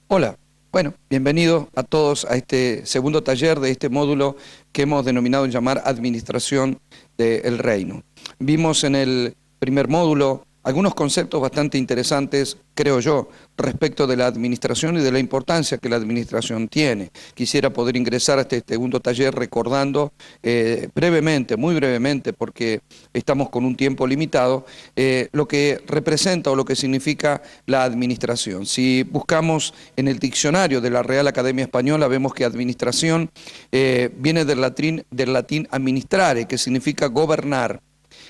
Hola, bueno, bienvenidos a todos a este segundo taller de este módulo que hemos denominado llamar Administración del Reino. Vimos en el primer módulo algunos conceptos bastante interesantes, creo yo, respecto de la administración y de la importancia que la administración tiene. Quisiera poder ingresar a este segundo taller recordando brevemente, muy brevemente, porque estamos con un tiempo limitado, lo que representa o lo que significa la administración. Si buscamos en el diccionario de la Real Academia Española, vemos que administración viene del latín administrare, que significa gobernar,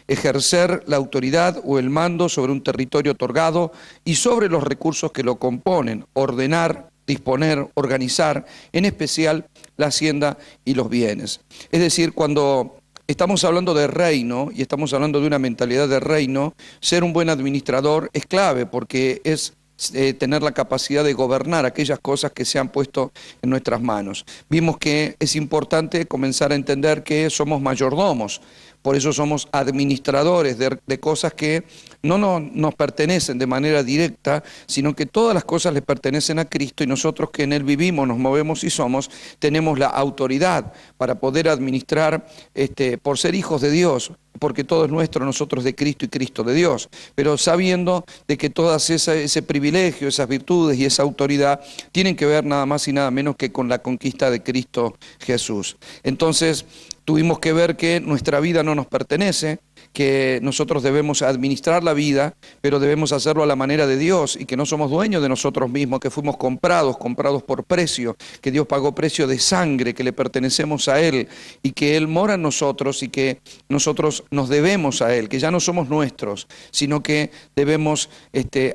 ejercer la autoridad o el mando sobre un territorio otorgado y sobre los recursos que lo componen, ordenar, disponer, organizar, en especial la hacienda y los bienes. Es decir, cuando estamos hablando de reino y estamos hablando de una mentalidad de reino, ser un buen administrador es clave porque es tener la capacidad de gobernar aquellas cosas que se han puesto en nuestras manos. Vimos que es importante comenzar a entender que somos mayordomos, por eso somos administradores de cosas que no nos pertenecen de manera directa, sino que todas las cosas le pertenecen a Cristo y nosotros que en Él vivimos, nos movemos y somos, tenemos la autoridad para poder administrar por ser hijos de Dios, porque todo es nuestro, nosotros de Cristo y Cristo de Dios, pero sabiendo de que todas ese privilegio, esas virtudes y esa autoridad tienen que ver nada más y nada menos que con la conquista de Cristo Jesús. Entonces, tuvimos que ver que nuestra vida no nos pertenece, que nosotros debemos administrar la vida, pero debemos hacerlo a la manera de Dios y que no somos dueños de nosotros mismos, que fuimos comprados por precio, que Dios pagó precio de sangre, que le pertenecemos a Él y que Él mora en nosotros y que nosotros nos debemos a Él, que ya no somos nuestros, sino que debemos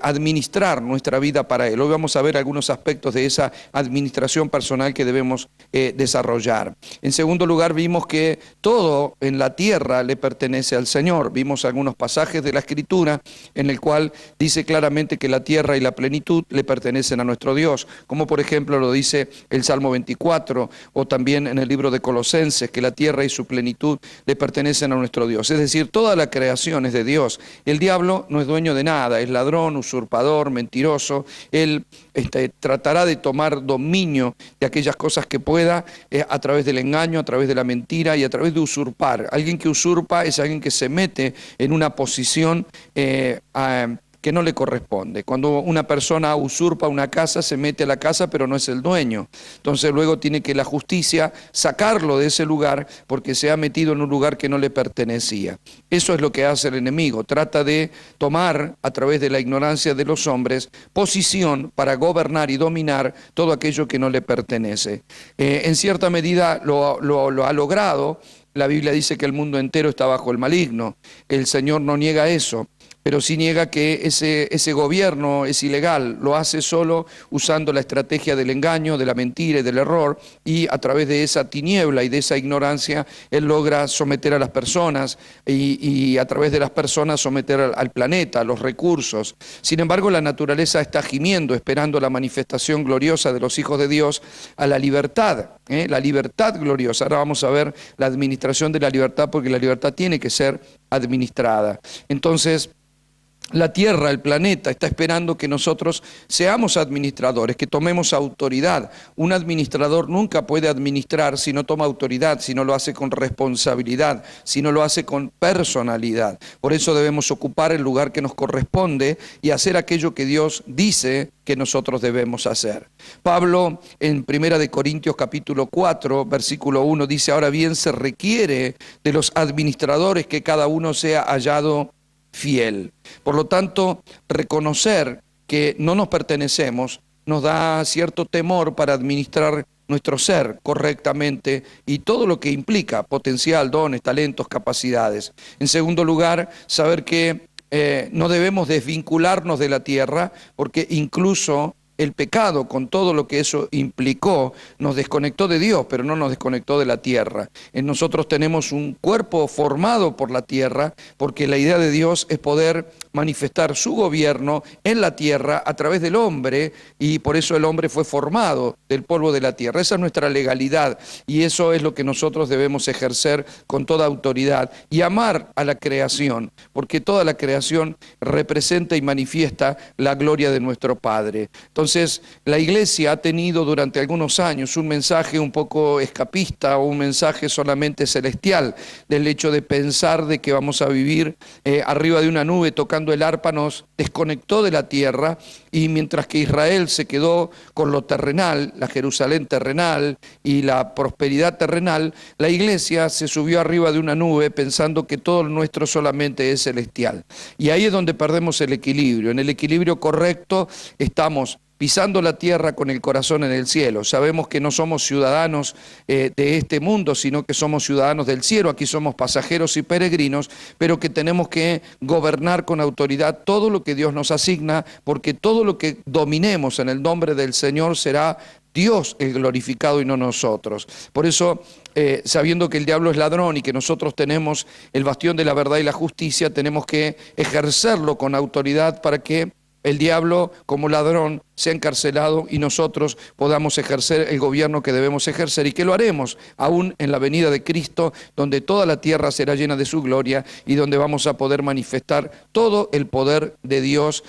administrar nuestra vida para Él. Hoy vamos a ver algunos aspectos de esa administración personal que debemos desarrollar. En segundo lugar, vimos que todo en la tierra le pertenece al Señor. Vimos algunos pasajes de la Escritura en el cual dice claramente que la tierra y la plenitud le pertenecen a nuestro Dios, como por ejemplo lo dice el Salmo 24 o también en el libro de Colosenses, que la tierra y su plenitud le pertenecen a nuestro Dios. Es decir, toda la creación es de Dios. El diablo no es dueño de nada, es ladrón, usurpador, mentiroso. Él tratará de tomar dominio de aquellas cosas que pueda a través del engaño, a través de la mentira y a través de usurpar. Alguien que usurpa es alguien que se mete en una posición que no le corresponde. Cuando una persona usurpa una casa, se mete a la casa, pero no es el dueño. Entonces luego tiene que la justicia sacarlo de ese lugar porque se ha metido en un lugar que no le pertenecía. Eso es lo que hace el enemigo. Trata de tomar, a través de la ignorancia de los hombres, posición para gobernar y dominar todo aquello que no le pertenece. En cierta medida lo ha logrado. La Biblia dice que el mundo entero está bajo el maligno. El Señor no niega eso, pero sí niega que ese gobierno es ilegal, lo hace solo usando la estrategia del engaño, de la mentira y del error, y a través de esa tiniebla y de esa ignorancia, Él logra someter a las personas y a través de las personas someter al planeta, a los recursos. Sin embargo, la naturaleza está gimiendo, esperando la manifestación gloriosa de los hijos de Dios a la libertad gloriosa. Ahora vamos a ver la administración de la libertad, porque la libertad tiene que ser administrada. Entonces, la Tierra, el planeta, está esperando que nosotros seamos administradores, que tomemos autoridad. Un administrador nunca puede administrar si no toma autoridad, si no lo hace con responsabilidad, si no lo hace con personalidad. Por eso debemos ocupar el lugar que nos corresponde y hacer aquello que Dios dice que nosotros debemos hacer. Pablo, en 1 Corintios capítulo 4, versículo 1, dice: ahora bien, se requiere de los administradores que cada uno sea hallado fiel. Por lo tanto, reconocer que no nos pertenecemos nos da cierto temor para administrar nuestro ser correctamente y todo lo que implica potencial, dones, talentos, capacidades. En segundo lugar, saber que no debemos desvincularnos de la tierra, porque incluso el pecado, con todo lo que eso implicó, nos desconectó de Dios, pero no nos desconectó de la tierra. En nosotros tenemos un cuerpo formado por la tierra, porque la idea de Dios es poder manifestar su gobierno en la tierra a través del hombre, y por eso el hombre fue formado del polvo de la tierra. Esa es nuestra legalidad, y eso es lo que nosotros debemos ejercer con toda autoridad, y amar a la creación, porque toda la creación representa y manifiesta la gloria de nuestro Padre. Entonces, Entonces, la iglesia ha tenido durante algunos años un mensaje un poco escapista o un mensaje solamente celestial, del hecho de pensar de que vamos a vivir arriba de una nube tocando el arpa, nos desconectó de la tierra, y mientras que Israel se quedó con lo terrenal, la Jerusalén terrenal y la prosperidad terrenal, la iglesia se subió arriba de una nube pensando que todo lo nuestro solamente es celestial. Y ahí es donde perdemos el equilibrio. En el equilibrio correcto estamos pisando la tierra con el corazón en el cielo. Sabemos que no somos ciudadanos de este mundo, sino que somos ciudadanos del cielo. Aquí somos pasajeros y peregrinos, pero que tenemos que gobernar con autoridad todo lo que Dios nos asigna, porque todo lo que dominemos en el nombre del Señor será Dios el glorificado y no nosotros. Por eso, sabiendo que el diablo es ladrón y que nosotros tenemos el bastión de la verdad y la justicia, tenemos que ejercerlo con autoridad para que el diablo como ladrón sea encarcelado y nosotros podamos ejercer el gobierno que debemos ejercer, y que lo haremos aún en la venida de Cristo, donde toda la tierra será llena de su gloria y donde vamos a poder manifestar todo el poder de Dios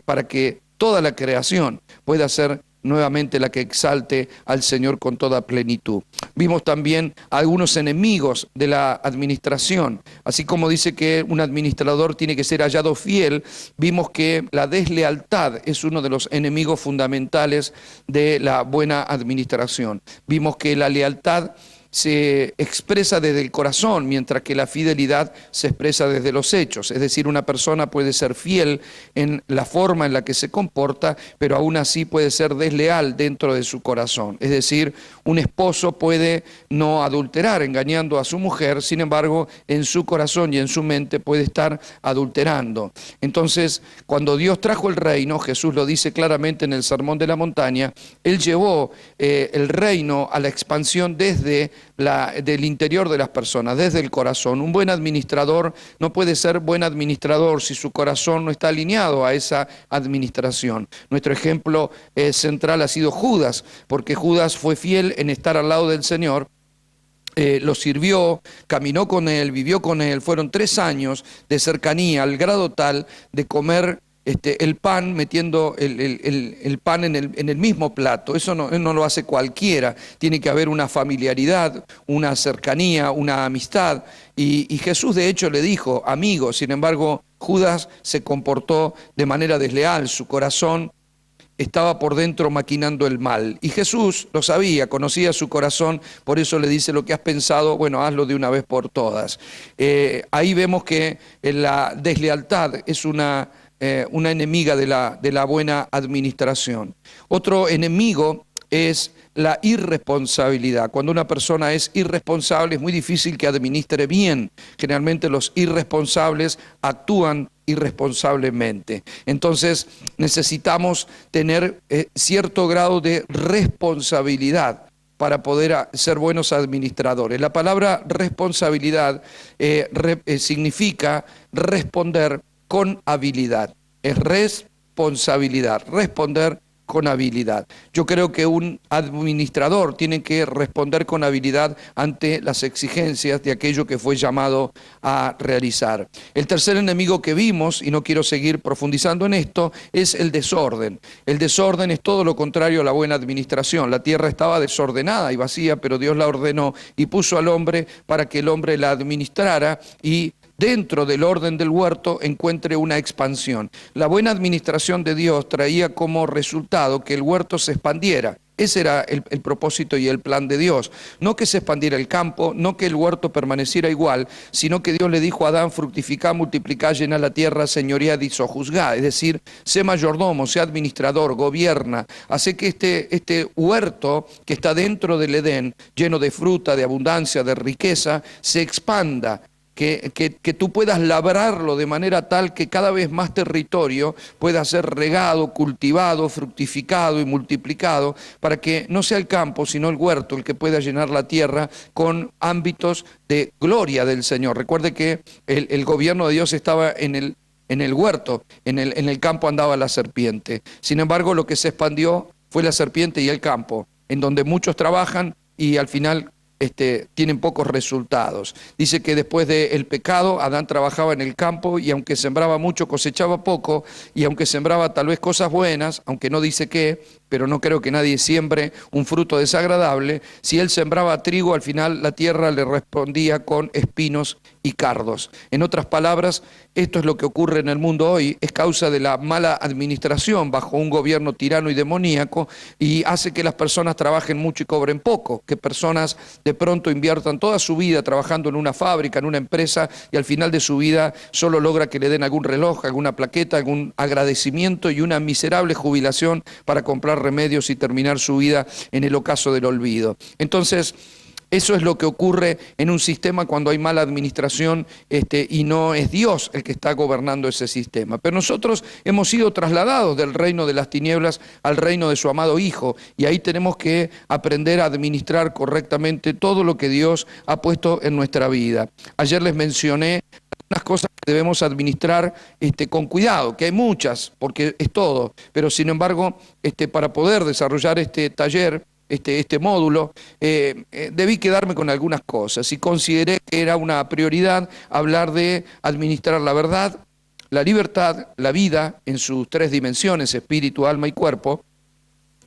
para que toda la creación pueda ser nuevamente la que exalte al Señor con toda plenitud. Vimos también a algunos enemigos de la administración. Así como dice que un administrador tiene que ser hallado fiel, vimos que la deslealtad es uno de los enemigos fundamentales de la buena administración. Vimos que la lealtad se expresa desde el corazón, mientras que la fidelidad se expresa desde los hechos. Es decir, una persona puede ser fiel en la forma en la que se comporta, pero aún así puede ser desleal dentro de su corazón. Es decir, un esposo puede no adulterar engañando a su mujer, sin embargo, en su corazón y en su mente puede estar adulterando. Entonces, cuando Dios trajo el reino, Jesús lo dice claramente en el Sermón de la Montaña, Él llevó el reino a la expansión desde del interior de las personas, desde el corazón. Un buen administrador no puede ser buen administrador si su corazón no está alineado a esa administración. Nuestro ejemplo central ha sido Judas, porque Judas fue fiel en estar al lado del Señor. Lo sirvió, caminó con él, vivió con él, fueron 3 años de cercanía, al grado tal de comer el pan, metiendo el pan en el mismo plato. Eso no lo hace cualquiera. Tiene que haber una familiaridad, una cercanía, una amistad. Y Jesús de hecho le dijo, amigo. Sin embargo, Judas se comportó de manera desleal. Su corazón estaba por dentro maquinando el mal. Y Jesús lo sabía, conocía su corazón, por eso le dice: lo que has pensado, bueno, hazlo de una vez por todas. Ahí vemos que la deslealtad es una enemiga de la buena administración. Otro enemigo es la irresponsabilidad. Cuando una persona es irresponsable es muy difícil que administre bien. Generalmente los irresponsables actúan irresponsablemente. Entonces necesitamos tener cierto grado de responsabilidad para poder ser buenos administradores. La palabra responsabilidad significa responder con habilidad. Es responsabilidad, responder con habilidad. Yo creo que un administrador tiene que responder con habilidad ante las exigencias de aquello que fue llamado a realizar. El tercer enemigo que vimos, y no quiero seguir profundizando en esto, es el desorden. El desorden es todo lo contrario a la buena administración. La tierra estaba desordenada y vacía, pero Dios la ordenó y puso al hombre para que el hombre la administrara y dentro del orden del huerto encuentre una expansión. La buena administración de Dios traía como resultado que el huerto se expandiera. Ese era el propósito y el plan de Dios. No que se expandiera el campo, no que el huerto permaneciera igual, sino que Dios le dijo a Adán: fructificá, multiplicá, llená la tierra, señoread y sojuzgá. Es decir, sé mayordomo, sé administrador, gobierna. Hace que este huerto que está dentro del Edén, lleno de fruta, de abundancia, de riqueza, se expanda. Que tú puedas labrarlo de manera tal que cada vez más territorio pueda ser regado, cultivado, fructificado y multiplicado, para que no sea el campo sino el huerto el que pueda llenar la tierra con ámbitos de gloria del Señor. Recuerde que el gobierno de Dios estaba en el huerto, en el campo andaba la serpiente. Sin embargo, lo que se expandió fue la serpiente y el campo, en donde muchos trabajan y al final tienen pocos resultados. Dice que después del pecado, Adán trabajaba en el campo y aunque sembraba mucho, cosechaba poco, y aunque sembraba tal vez cosas buenas, aunque no dice qué, pero no creo que nadie siembre un fruto desagradable, si él sembraba trigo, al final la tierra le respondía con espinos y cardos. En otras palabras, esto es lo que ocurre en el mundo hoy, es causa de la mala administración bajo un gobierno tirano y demoníaco, y hace que las personas trabajen mucho y cobren poco, que personas de pronto inviertan toda su vida trabajando en una fábrica, en una empresa, y al final de su vida solo logra que le den algún reloj, alguna plaqueta, algún agradecimiento y una miserable jubilación para comprar remedios y terminar su vida en el ocaso del olvido. Entonces, eso es lo que ocurre en un sistema cuando hay mala administración y no es Dios el que está gobernando ese sistema. Pero nosotros hemos sido trasladados del reino de las tinieblas al reino de su amado Hijo, y ahí tenemos que aprender a administrar correctamente todo lo que Dios ha puesto en nuestra vida. Ayer les mencioné unas cosas que debemos administrar con cuidado, que hay muchas, porque es todo, pero sin embargo, para poder desarrollar este taller, este módulo, debí quedarme con algunas cosas y consideré que era una prioridad hablar de administrar la verdad, la libertad, la vida en sus tres dimensiones, espíritu, alma y cuerpo,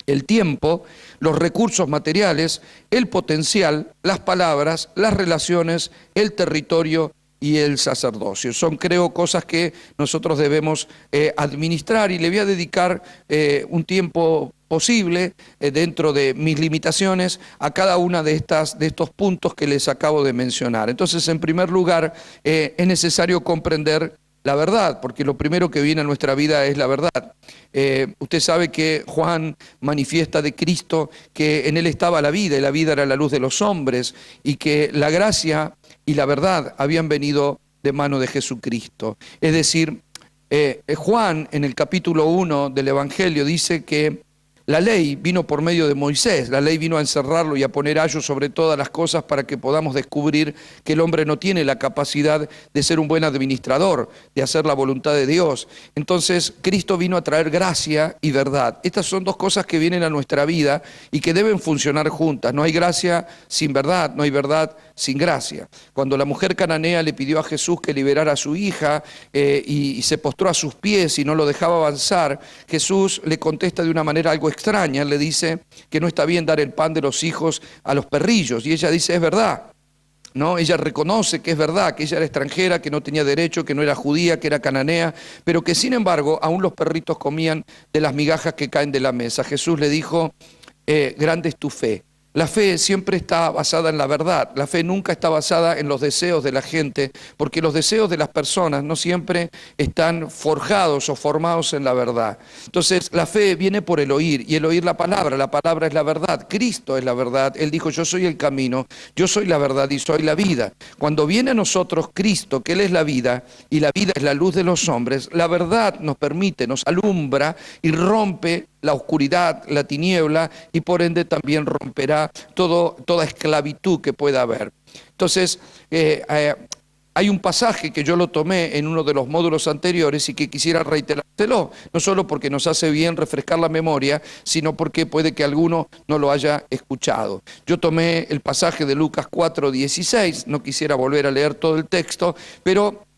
el tiempo, los recursos materiales, el potencial, las palabras, las relaciones, el territorio y el sacerdocio. Son, creo, cosas que nosotros debemos administrar, y le voy a dedicar un tiempo posible, dentro de mis limitaciones, a cada una de estos puntos que les acabo de mencionar. Entonces, en primer lugar, es necesario comprender la verdad, porque lo primero que viene a nuestra vida es la verdad. Usted sabe que Juan manifiesta de Cristo que en él estaba la vida, y la vida era la luz de los hombres, y que la gracia y la verdad habían venido de mano de Jesucristo. Es decir, Juan en el capítulo 1 del Evangelio dice que la ley vino por medio de Moisés, la ley vino a encerrarlo y a poner ayo sobre todas las cosas para que podamos descubrir que el hombre no tiene la capacidad de ser un buen administrador, de hacer la voluntad de Dios. Entonces, Cristo vino a traer gracia y verdad. Estas son dos cosas que vienen a nuestra vida y que deben funcionar juntas. No hay gracia sin verdad, no hay verdad sin gracia. Cuando la mujer cananea le pidió a Jesús que liberara a su hija y se postró a sus pies y no lo dejaba avanzar, Jesús le contesta de una manera algo extraña. Le dice que no está bien dar el pan de los hijos a los perrillos, y ella dice: es verdad. ¿No? Ella reconoce que es verdad, que ella era extranjera, que no tenía derecho, que no era judía, que era cananea, pero que sin embargo aún los perritos comían de las migajas que caen de la mesa. Jesús le dijo: grande es tu fe. La fe siempre está basada en la verdad, la fe nunca está basada en los deseos de la gente, porque los deseos de las personas no siempre están forjados o formados en la verdad. Entonces, la fe viene por el oír, y el oír la palabra es la verdad, Cristo es la verdad. Él dijo: yo soy el camino, yo soy la verdad y soy la vida. Cuando viene a nosotros Cristo, que Él es la vida, y la vida es la luz de los hombres, la verdad nos permite, nos alumbra y rompe la oscuridad, la tiniebla, y por ende también romperá toda esclavitud que pueda haber. Entonces, hay un pasaje que yo lo tomé en uno de los módulos anteriores y que quisiera reiterártelo, no solo porque nos hace bien refrescar la memoria, sino porque puede que alguno no lo haya escuchado. Yo tomé el pasaje de Lucas 4:16, no quisiera volver a leer todo el texto, pero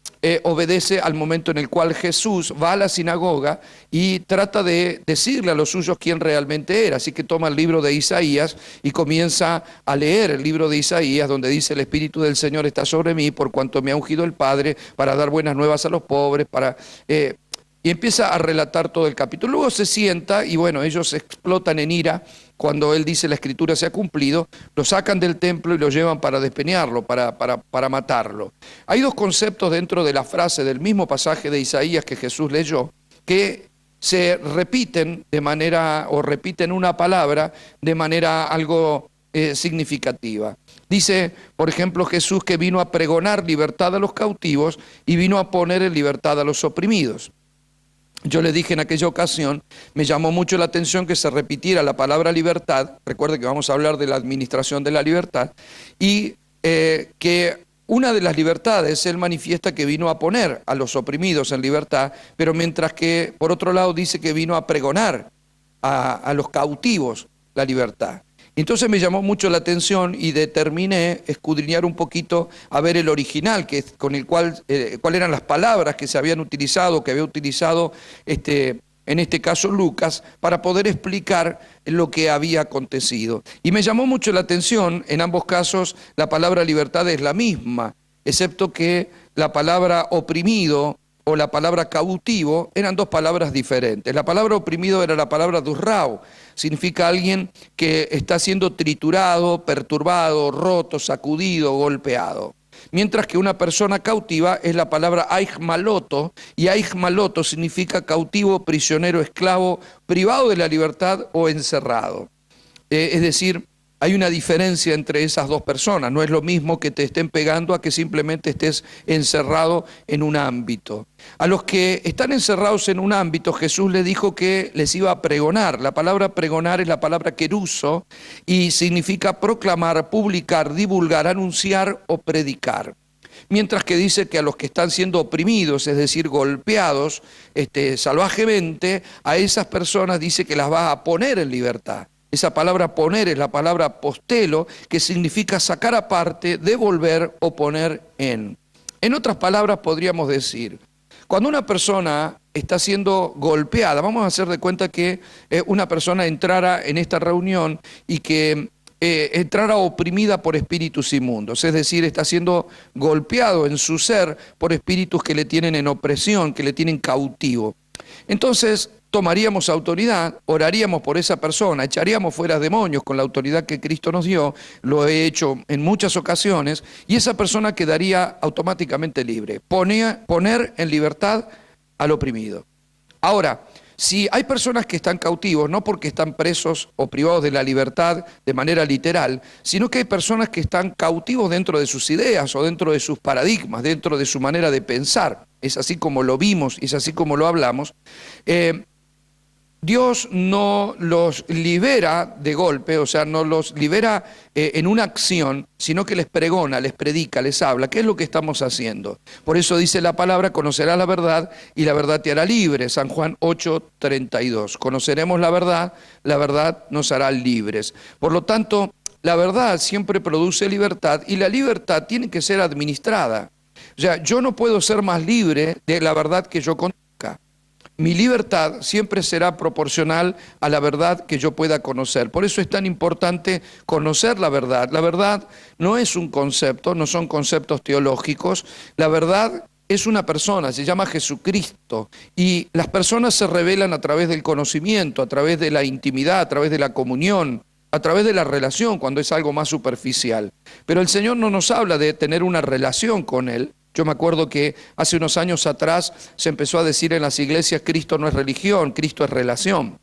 obedece al momento en el cual Jesús va a la sinagoga y trata de decirle a los suyos quién realmente era. Así que toma el libro de Isaías y comienza a leer el libro de Isaías, donde dice: el Espíritu del Señor está sobre mí, por cuanto me ha ungido el Padre para dar buenas nuevas a los pobres, y empieza a relatar todo el capítulo. Luego se sienta y bueno, ellos explotan en ira cuando él dice: la escritura se ha cumplido. Lo sacan del templo y lo llevan para despeñarlo, para matarlo. Hay dos conceptos dentro de la frase del mismo pasaje de Isaías que Jesús leyó, que se repiten repiten una palabra de manera algo significativa. Dice, por ejemplo, Jesús que vino a pregonar libertad a los cautivos y vino a poner en libertad a los oprimidos. Yo le dije en aquella ocasión, me llamó mucho la atención que se repitiera la palabra libertad. Recuerde que vamos a hablar de la administración de la libertad, y que una de las libertades él manifiesta que vino a poner a los oprimidos en libertad, pero mientras que por otro lado dice que vino a pregonar a los cautivos la libertad. Entonces me llamó mucho la atención y determiné escudriñar un poquito a ver el original, que es con el cuál eran las palabras que se habían utilizado, que había utilizado en este caso Lucas, para poder explicar lo que había acontecido. Y me llamó mucho la atención, en ambos casos la palabra libertad es la misma, excepto que la palabra oprimido o la palabra cautivo eran dos palabras diferentes. La palabra oprimido era la palabra durrao, significa alguien que está siendo triturado, perturbado, roto, sacudido, golpeado. Mientras que una persona cautiva es la palabra aigmaloto, y aigmaloto significa cautivo, prisionero, esclavo, privado de la libertad o encerrado. Es decir, hay una diferencia entre esas dos personas. No es lo mismo que te estén pegando a que simplemente estés encerrado en un ámbito. A los que están encerrados en un ámbito, Jesús les dijo que les iba a pregonar. La palabra pregonar es la palabra queruso y significa proclamar, publicar, divulgar, anunciar o predicar. Mientras que dice que a los que están siendo oprimidos, es decir, golpeados salvajemente, a esas personas dice que las va a poner en libertad. Esa palabra poner es la palabra postelo, que significa sacar aparte, devolver o poner en. En otras palabras podríamos decir, cuando una persona está siendo golpeada, vamos a hacer de cuenta que una persona entrara en esta reunión y que entrara oprimida por espíritus inmundos, es decir, está siendo golpeado en su ser por espíritus que le tienen en opresión, que le tienen cautivo. Entonces tomaríamos autoridad, oraríamos por esa persona, echaríamos fuera demonios con la autoridad que Cristo nos dio, lo he hecho en muchas ocasiones, y esa persona quedaría automáticamente libre. Poner en libertad al oprimido. Ahora, si hay personas que están cautivos, no porque están presos o privados de la libertad de manera literal, sino que hay personas que están cautivos dentro de sus ideas o dentro de sus paradigmas, dentro de su manera de pensar. Es así como lo vimos, es así como lo hablamos. Dios no los libera de golpe, o sea, no los libera en una acción, sino que les pregona, les predica, les habla. ¿Qué es lo que estamos haciendo? Por eso dice la palabra, conocerás la verdad y la verdad te hará libre. San Juan 8:32. Conoceremos la verdad nos hará libres. Por lo tanto, la verdad siempre produce libertad y la libertad tiene que ser administrada. O sea, yo no puedo ser más libre de la verdad que yo conozca. Mi libertad siempre será proporcional a la verdad que yo pueda conocer. Por eso es tan importante conocer la verdad. La verdad no es un concepto, no son conceptos teológicos. La verdad es una persona, se llama Jesucristo. Y las personas se revelan a través del conocimiento, a través de la intimidad, a través de la comunión, a través de la relación, cuando es algo más superficial. Pero el Señor no nos habla de tener una relación con Él. Yo me acuerdo que hace unos años atrás se empezó a decir en las iglesias, Cristo no es religión, Cristo es relación.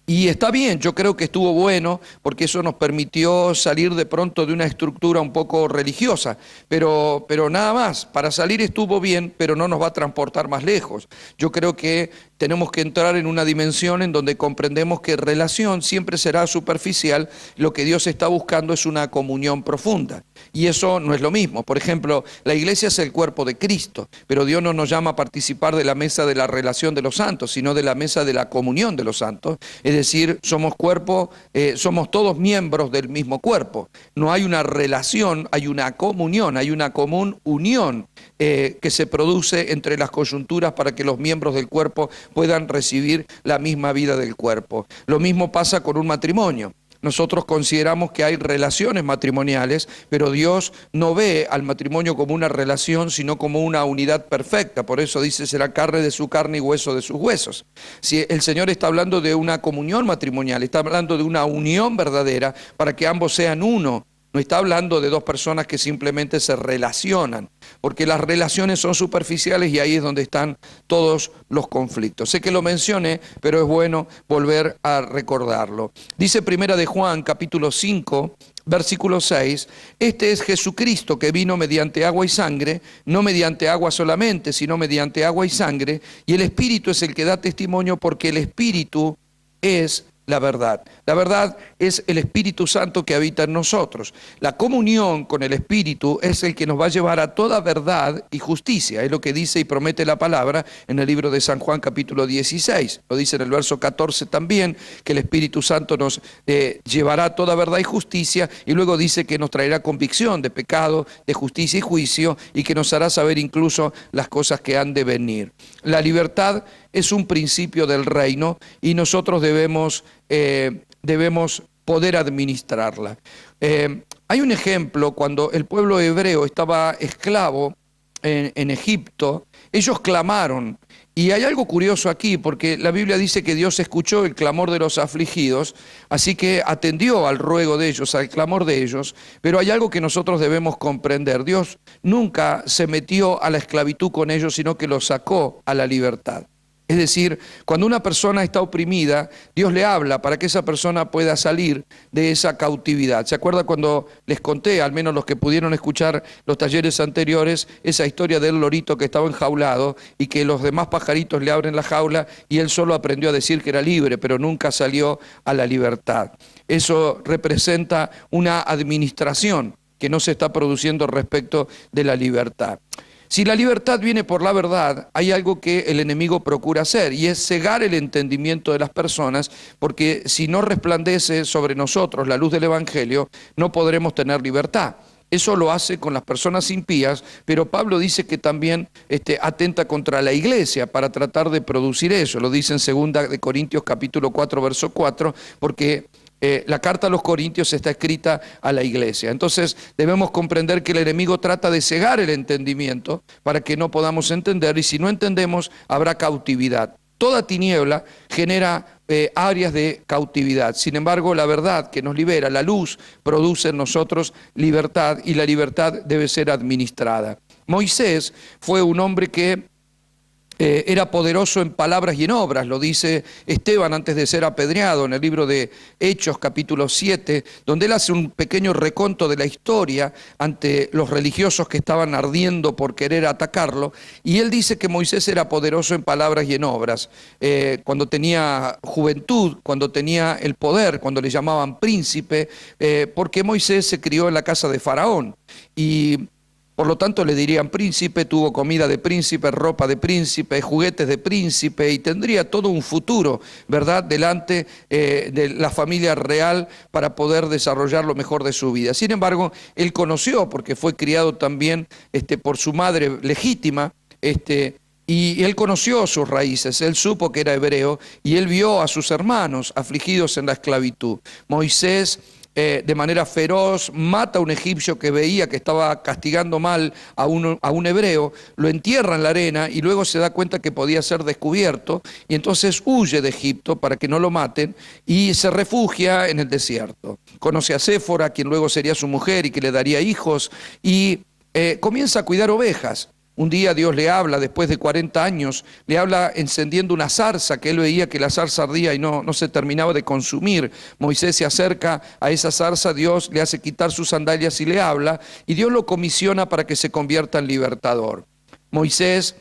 Y está bien, yo creo que estuvo bueno porque eso nos permitió salir de pronto de una estructura un poco religiosa, pero nada más, para salir estuvo bien, pero no nos va a transportar más lejos. Yo creo que tenemos que entrar en una dimensión en donde comprendemos que relación siempre será superficial, lo que Dios está buscando es una comunión profunda. Y eso no es lo mismo. Por ejemplo, la iglesia es el cuerpo de Cristo, pero Dios no nos llama a participar de la mesa de la relación de los santos, sino de la mesa de la comunión de los santos. Es decir, somos cuerpo, somos todos miembros del mismo cuerpo. No hay una relación, hay una comunión, hay una común unión que se produce entre las coyunturas para que los miembros del cuerpo puedan recibir la misma vida del cuerpo. Lo mismo pasa con un matrimonio. Nosotros consideramos que hay relaciones matrimoniales, pero Dios no ve al matrimonio como una relación, sino como una unidad perfecta. Por eso dice, será carne de su carne y hueso de sus huesos. Si el Señor está hablando de una comunión matrimonial, está hablando de una unión verdadera para que ambos sean uno. No está hablando de dos personas que simplemente se relacionan, porque las relaciones son superficiales y ahí es donde están todos los conflictos. Sé que lo mencioné, pero es bueno volver a recordarlo. Dice Primera de Juan, capítulo 5, versículo 6, este es Jesucristo que vino mediante agua y sangre, no mediante agua solamente, sino mediante agua y sangre, y el Espíritu es el que da testimonio porque el Espíritu es la verdad. La verdad es el Espíritu Santo que habita en nosotros. La comunión con el Espíritu es el que nos va a llevar a toda verdad y justicia. Es lo que dice y promete la palabra en el libro de San Juan capítulo 16. Lo dice en el verso 14 también, que el Espíritu Santo nos llevará a toda verdad y justicia, y luego dice que nos traerá convicción de pecado, de justicia y juicio, y que nos hará saber incluso las cosas que han de venir. La libertad es un principio del reino y nosotros debemos poder administrarla. Hay un ejemplo: cuando el pueblo hebreo estaba esclavo en Egipto, ellos clamaron. Y hay algo curioso aquí, porque la Biblia dice que Dios escuchó el clamor de los afligidos, así que atendió al ruego de ellos, al clamor de ellos, pero hay algo que nosotros debemos comprender. Dios nunca se metió a la esclavitud con ellos, sino que los sacó a la libertad. Es decir, cuando una persona está oprimida, Dios le habla para que esa persona pueda salir de esa cautividad. ¿Se acuerda cuando les conté, al menos los que pudieron escuchar los talleres anteriores, esa historia del lorito que estaba enjaulado y que los demás pajaritos le abren la jaula y él solo aprendió a decir que era libre, pero nunca salió a la libertad? Eso representa una administración que no se está produciendo respecto de la libertad. Si la libertad viene por la verdad, hay algo que el enemigo procura hacer, y es cegar el entendimiento de las personas, porque si no resplandece sobre nosotros la luz del Evangelio, no podremos tener libertad. Eso lo hace con las personas impías, pero Pablo dice que también atenta contra la iglesia para tratar de producir eso. Lo dice en 2 Corintios capítulo 4, verso 4, porque la carta a los Corintios está escrita a la iglesia. Entonces debemos comprender que el enemigo trata de cegar el entendimiento para que no podamos entender, y si no entendemos habrá cautividad. Toda tiniebla genera áreas de cautividad. Sin embargo, la verdad que nos libera, la luz, produce en nosotros libertad, y la libertad debe ser administrada. Moisés fue un hombre que era poderoso en palabras y en obras. Lo dice Esteban antes de ser apedreado en el libro de Hechos capítulo 7, donde él hace un pequeño reconto de la historia ante los religiosos que estaban ardiendo por querer atacarlo, y él dice que Moisés era poderoso en palabras y en obras. Cuando tenía juventud, cuando tenía el poder, cuando le llamaban príncipe, porque Moisés se crió en la casa de Faraón, y por lo tanto le dirían príncipe, tuvo comida de príncipe, ropa de príncipe, juguetes de príncipe, y tendría todo un futuro, ¿verdad?, delante de la familia real para poder desarrollar lo mejor de su vida. Sin embargo, él conoció, porque fue criado también por su madre legítima, y él conoció sus raíces, él supo que era hebreo, y él vio a sus hermanos afligidos en la esclavitud. Moisés, de manera feroz, mata a un egipcio que veía que estaba castigando mal a un hebreo, lo entierra en la arena y luego se da cuenta que podía ser descubierto, y entonces huye de Egipto para que no lo maten y se refugia en el desierto. Conoce a Séfora, quien luego sería su mujer y que le daría hijos, y comienza a cuidar ovejas. Un día Dios le habla, después de 40 años, le habla encendiendo una zarza, que él veía que la zarza ardía y no se terminaba de consumir. Moisés se acerca a esa zarza, Dios le hace quitar sus sandalias y le habla, y Dios lo comisiona para que se convierta en libertador. Moisés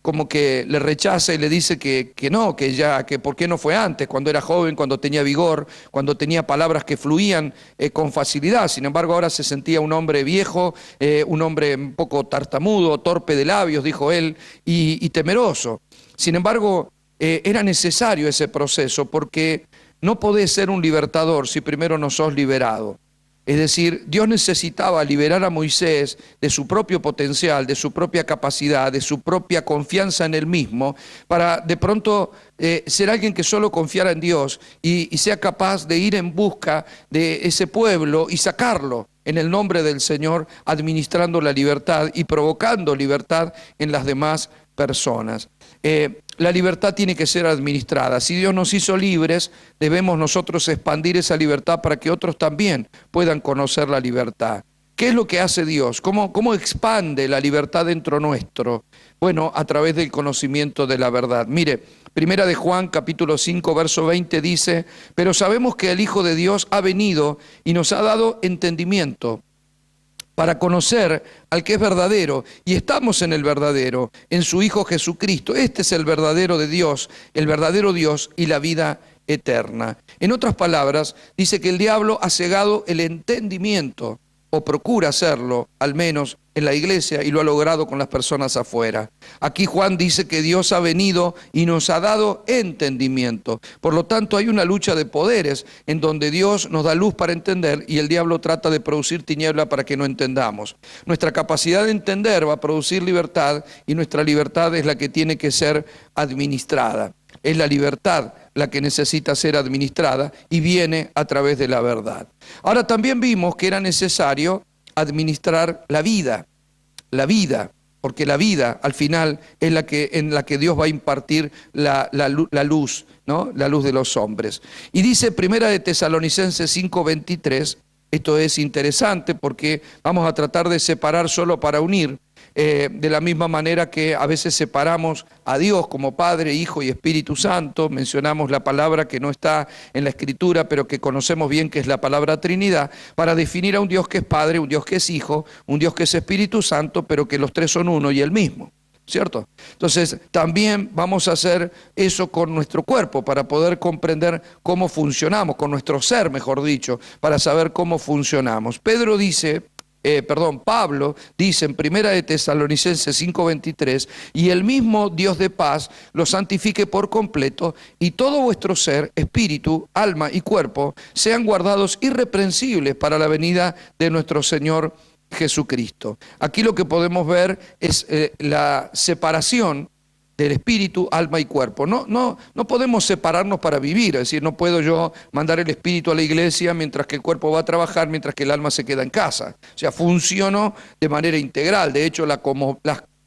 como que le rechaza y le dice que no, que por qué no fue antes, cuando era joven, cuando tenía vigor, cuando tenía palabras que fluían con facilidad. Sin embargo, ahora se sentía un hombre viejo, un hombre un poco tartamudo, torpe de labios, dijo él, y temeroso. Sin embargo, era necesario ese proceso, porque no podés ser un libertador si primero no sos liberado. Es decir, Dios necesitaba liberar a Moisés de su propio potencial, de su propia capacidad, de su propia confianza en él mismo, para de pronto ser alguien que solo confiara en Dios y sea capaz de ir en busca de ese pueblo y sacarlo en el nombre del Señor, administrando la libertad y provocando libertad en las demás personas. La libertad tiene que ser administrada. Si Dios nos hizo libres, debemos nosotros expandir esa libertad para que otros también puedan conocer la libertad. ¿Qué es lo que hace Dios? ¿Cómo expande la libertad dentro nuestro? Bueno, a través del conocimiento de la verdad. Mire, Primera de Juan, capítulo 5, verso 20 dice: pero sabemos que el Hijo de Dios ha venido y nos ha dado entendimiento para conocer al que es verdadero, y estamos en el verdadero, en su Hijo Jesucristo. Este es el verdadero de Dios, el verdadero Dios y la vida eterna. En otras palabras, dice que el diablo ha cegado el entendimiento, o procura hacerlo, al menos en la iglesia, y lo ha logrado con las personas afuera. Aquí Juan dice que Dios ha venido y nos ha dado entendimiento. Por lo tanto, hay una lucha de poderes en donde Dios nos da luz para entender y el diablo trata de producir tiniebla para que no entendamos. Nuestra capacidad de entender va a producir libertad y nuestra libertad es la que tiene que ser administrada. Es la libertad la que necesita ser administrada y viene a través de la verdad. Ahora también vimos que era necesario administrar la vida, porque la vida al final es en la que Dios va a impartir la luz, ¿no? La luz de los hombres. Y dice Primera de Tesalonicenses 5:23, esto es interesante porque vamos a tratar de separar solo para unir, de la misma manera que a veces separamos a Dios como Padre, Hijo y Espíritu Santo. Mencionamos la palabra que no está en la Escritura, pero que conocemos bien, que es la palabra Trinidad, para definir a un Dios que es Padre, un Dios que es Hijo, un Dios que es Espíritu Santo, pero que los tres son uno y el mismo, ¿cierto? Entonces, también vamos a hacer eso con nuestro cuerpo para poder comprender cómo funcionamos, con nuestro ser, mejor dicho, para saber cómo funcionamos. Pablo dice en Primera de Tesalonicenses 5:23, y el mismo Dios de paz los santifique por completo, y todo vuestro ser, espíritu, alma y cuerpo, sean guardados irreprensibles para la venida de nuestro Señor Jesucristo. Aquí lo que podemos ver es la separación del espíritu, alma y cuerpo. No podemos separarnos para vivir, es decir, no puedo yo mandar el espíritu a la iglesia mientras que el cuerpo va a trabajar, mientras que el alma se queda en casa. O sea, funciono de manera integral. De hecho, la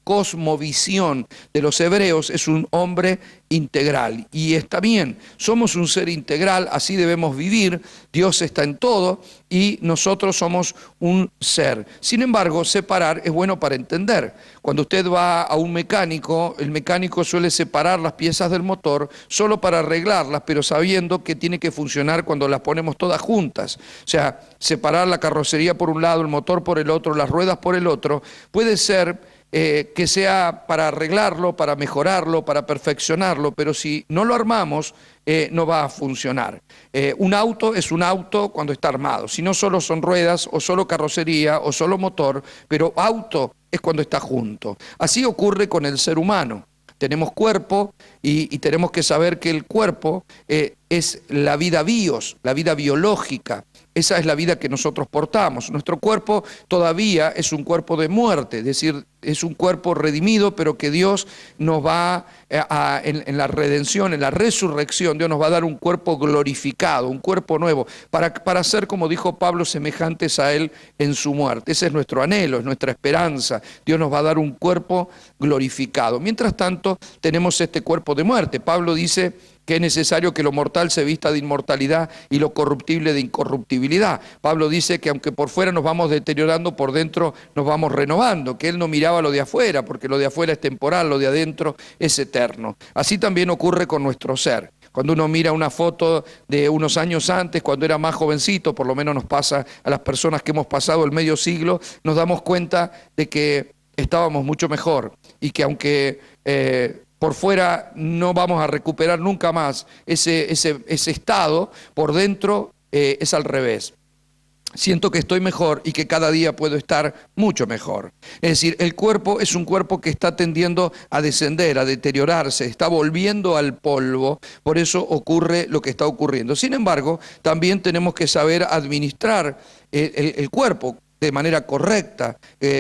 cosmovisión de los hebreos es un hombre integral. Y está bien, somos un ser integral, así debemos vivir. Dios está en todo y nosotros somos un ser. Sin embargo, separar es bueno para entender. Cuando usted va a un mecánico, el mecánico suele separar las piezas del motor solo para arreglarlas, pero sabiendo que tiene que funcionar cuando las ponemos todas juntas. O sea, separar la carrocería por un lado, el motor por el otro, las ruedas por el otro, puede ser que sea para arreglarlo, para mejorarlo, para perfeccionarlo, pero si no lo armamos, no va a funcionar. Un auto es un auto cuando está armado, si no solo son ruedas, o solo carrocería, o solo motor, pero auto es cuando está junto. Así ocurre con el ser humano. Tenemos cuerpo y tenemos que saber que el cuerpo es la vida bios, la vida biológica. Esa es la vida que nosotros portamos. Nuestro cuerpo todavía es un cuerpo de muerte, es decir, es un cuerpo redimido, pero que Dios nos va en la redención, en la resurrección, Dios nos va a dar un cuerpo glorificado, un cuerpo nuevo, para ser, como dijo Pablo, semejantes a Él en su muerte. Ese es nuestro anhelo, es nuestra esperanza. Dios nos va a dar un cuerpo glorificado. Mientras tanto, tenemos este cuerpo de muerte. Pablo dice que es necesario que lo mortal se vista de inmortalidad y lo corruptible de incorruptibilidad. Pablo dice que aunque por fuera nos vamos deteriorando, por dentro nos vamos renovando, que él no miraba lo de afuera, porque lo de afuera es temporal, lo de adentro es eterno. Así también ocurre con nuestro ser. Cuando uno mira una foto de unos años antes, cuando era más jovencito, por lo menos nos pasa a las personas que hemos pasado el medio siglo, nos damos cuenta de que estábamos mucho mejor y que aunque por fuera no vamos a recuperar nunca más ese estado, por dentro es al revés. Siento que estoy mejor y que cada día puedo estar mucho mejor. Es decir, el cuerpo es un cuerpo que está tendiendo a descender, a deteriorarse, está volviendo al polvo, por eso ocurre lo que está ocurriendo. Sin embargo, también tenemos que saber administrar el cuerpo de manera correcta,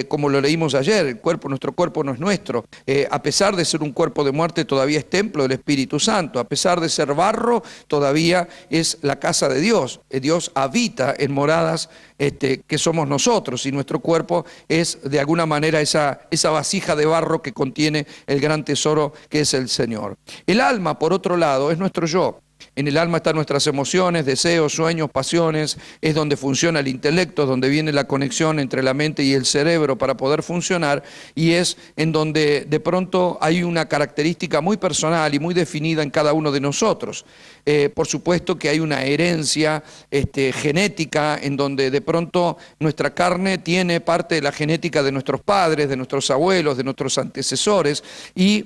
como lo leímos ayer. Nuestro cuerpo no es nuestro. A pesar de ser un cuerpo de muerte, todavía es templo del Espíritu Santo. A pesar de ser barro, todavía es la casa de Dios. Dios habita en moradas que somos nosotros, y nuestro cuerpo es de alguna manera esa vasija de barro que contiene el gran tesoro que es el Señor. El alma, por otro lado, es nuestro yo. En el alma están nuestras emociones, deseos, sueños, pasiones. Es donde funciona el intelecto, donde viene la conexión entre la mente y el cerebro para poder funcionar, y es en donde de pronto hay una característica muy personal y muy definida en cada uno de nosotros. Por supuesto que hay una herencia genética en donde de pronto nuestra carne tiene parte de la genética de nuestros padres, de nuestros abuelos, de nuestros antecesores, y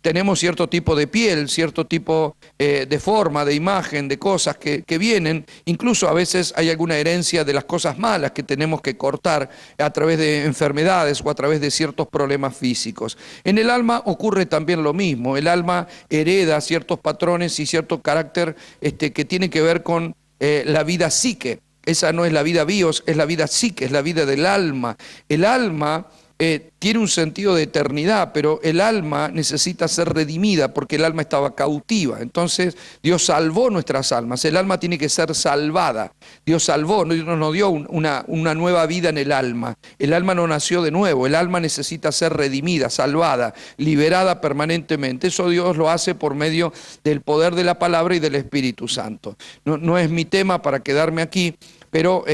tenemos cierto tipo de piel, cierto tipo de forma, de imagen, de cosas que vienen. Incluso a veces hay alguna herencia de las cosas malas que tenemos que cortar a través de enfermedades o a través de ciertos problemas físicos. En el alma ocurre también lo mismo. El alma hereda ciertos patrones y cierto carácter que tiene que ver con la vida psique. Esa no es la vida bios, es la vida psique, es la vida del alma. El alma tiene un sentido de eternidad, pero el alma necesita ser redimida porque el alma estaba cautiva. Entonces Dios salvó nuestras almas, el alma tiene que ser salvada. Dios salvó, Dios nos dio una nueva vida en el alma no nació de nuevo, el alma necesita ser redimida, salvada, liberada permanentemente. Eso Dios lo hace por medio del poder de la palabra y del Espíritu Santo. No es mi tema para quedarme aquí, pero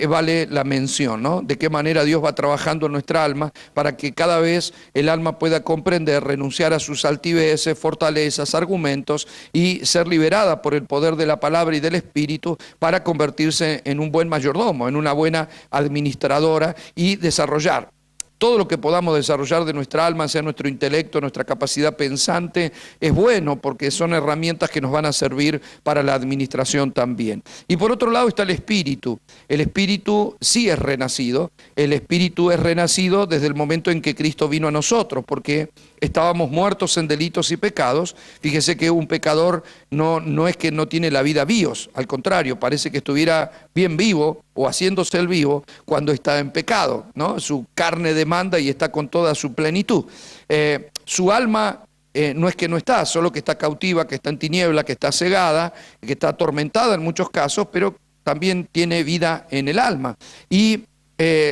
vale la mención, ¿no? De qué manera Dios va trabajando en nuestra alma para que cada vez el alma pueda comprender, renunciar a sus altiveces, fortalezas, argumentos y ser liberada por el poder de la palabra y del Espíritu para convertirse en un buen mayordomo, en una buena administradora y desarrollar todo lo que podamos desarrollar de nuestra alma, sea nuestro intelecto, nuestra capacidad pensante, es bueno porque son herramientas que nos van a servir para la administración también. Y por otro lado está el espíritu. El espíritu sí es renacido. El espíritu es renacido desde el momento en que Cristo vino a nosotros, porque estábamos muertos en delitos y pecados. Fíjese que un pecador no es que no tiene la vida bios, al contrario, parece que estuviera bien vivo o haciéndose el vivo cuando está en pecado, ¿no? Su carne demanda y está con toda su plenitud. Su alma no es que no está, solo que está cautiva, que está en tiniebla, que está cegada, que está atormentada en muchos casos, pero también tiene vida en el alma. Y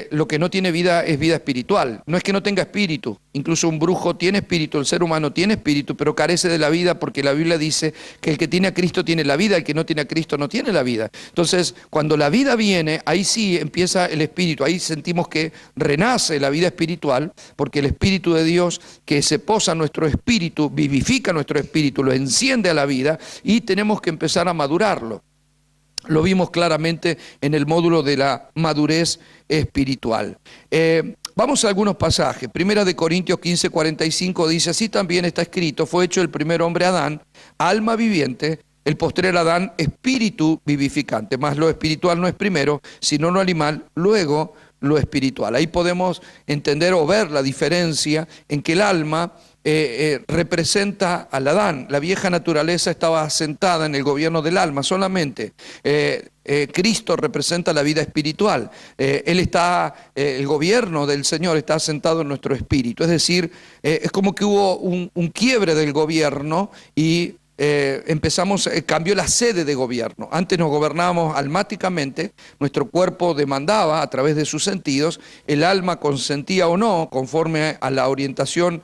lo que no tiene vida es vida espiritual. No es que no tenga espíritu, incluso un brujo tiene espíritu, el ser humano tiene espíritu, pero carece de la vida porque la Biblia dice que el que tiene a Cristo tiene la vida, el que no tiene a Cristo no tiene la vida. Entonces, cuando la vida viene, ahí sí empieza el espíritu, ahí sentimos que renace la vida espiritual, porque el Espíritu de Dios que se posa en nuestro espíritu, vivifica nuestro espíritu, lo enciende a la vida y tenemos que empezar a madurarlo. Lo vimos claramente en el módulo de la madurez espiritual. Vamos a algunos pasajes. Primera de Corintios 15:45 dice, así también está escrito, fue hecho el primer hombre Adán, alma viviente, el postrer Adán, espíritu vivificante. Mas lo espiritual no es primero, sino lo animal, luego lo espiritual. Ahí podemos entender o ver la diferencia en que el alma representa al Adán. La vieja naturaleza estaba asentada en el gobierno del alma solamente. Cristo representa la vida espiritual. El gobierno del Señor está asentado en nuestro espíritu. Es decir, es como que hubo un quiebre del gobierno y cambió la sede de gobierno. Antes nos gobernábamos almáticamente, nuestro cuerpo demandaba a través de sus sentidos, el alma consentía o no, conforme a la orientación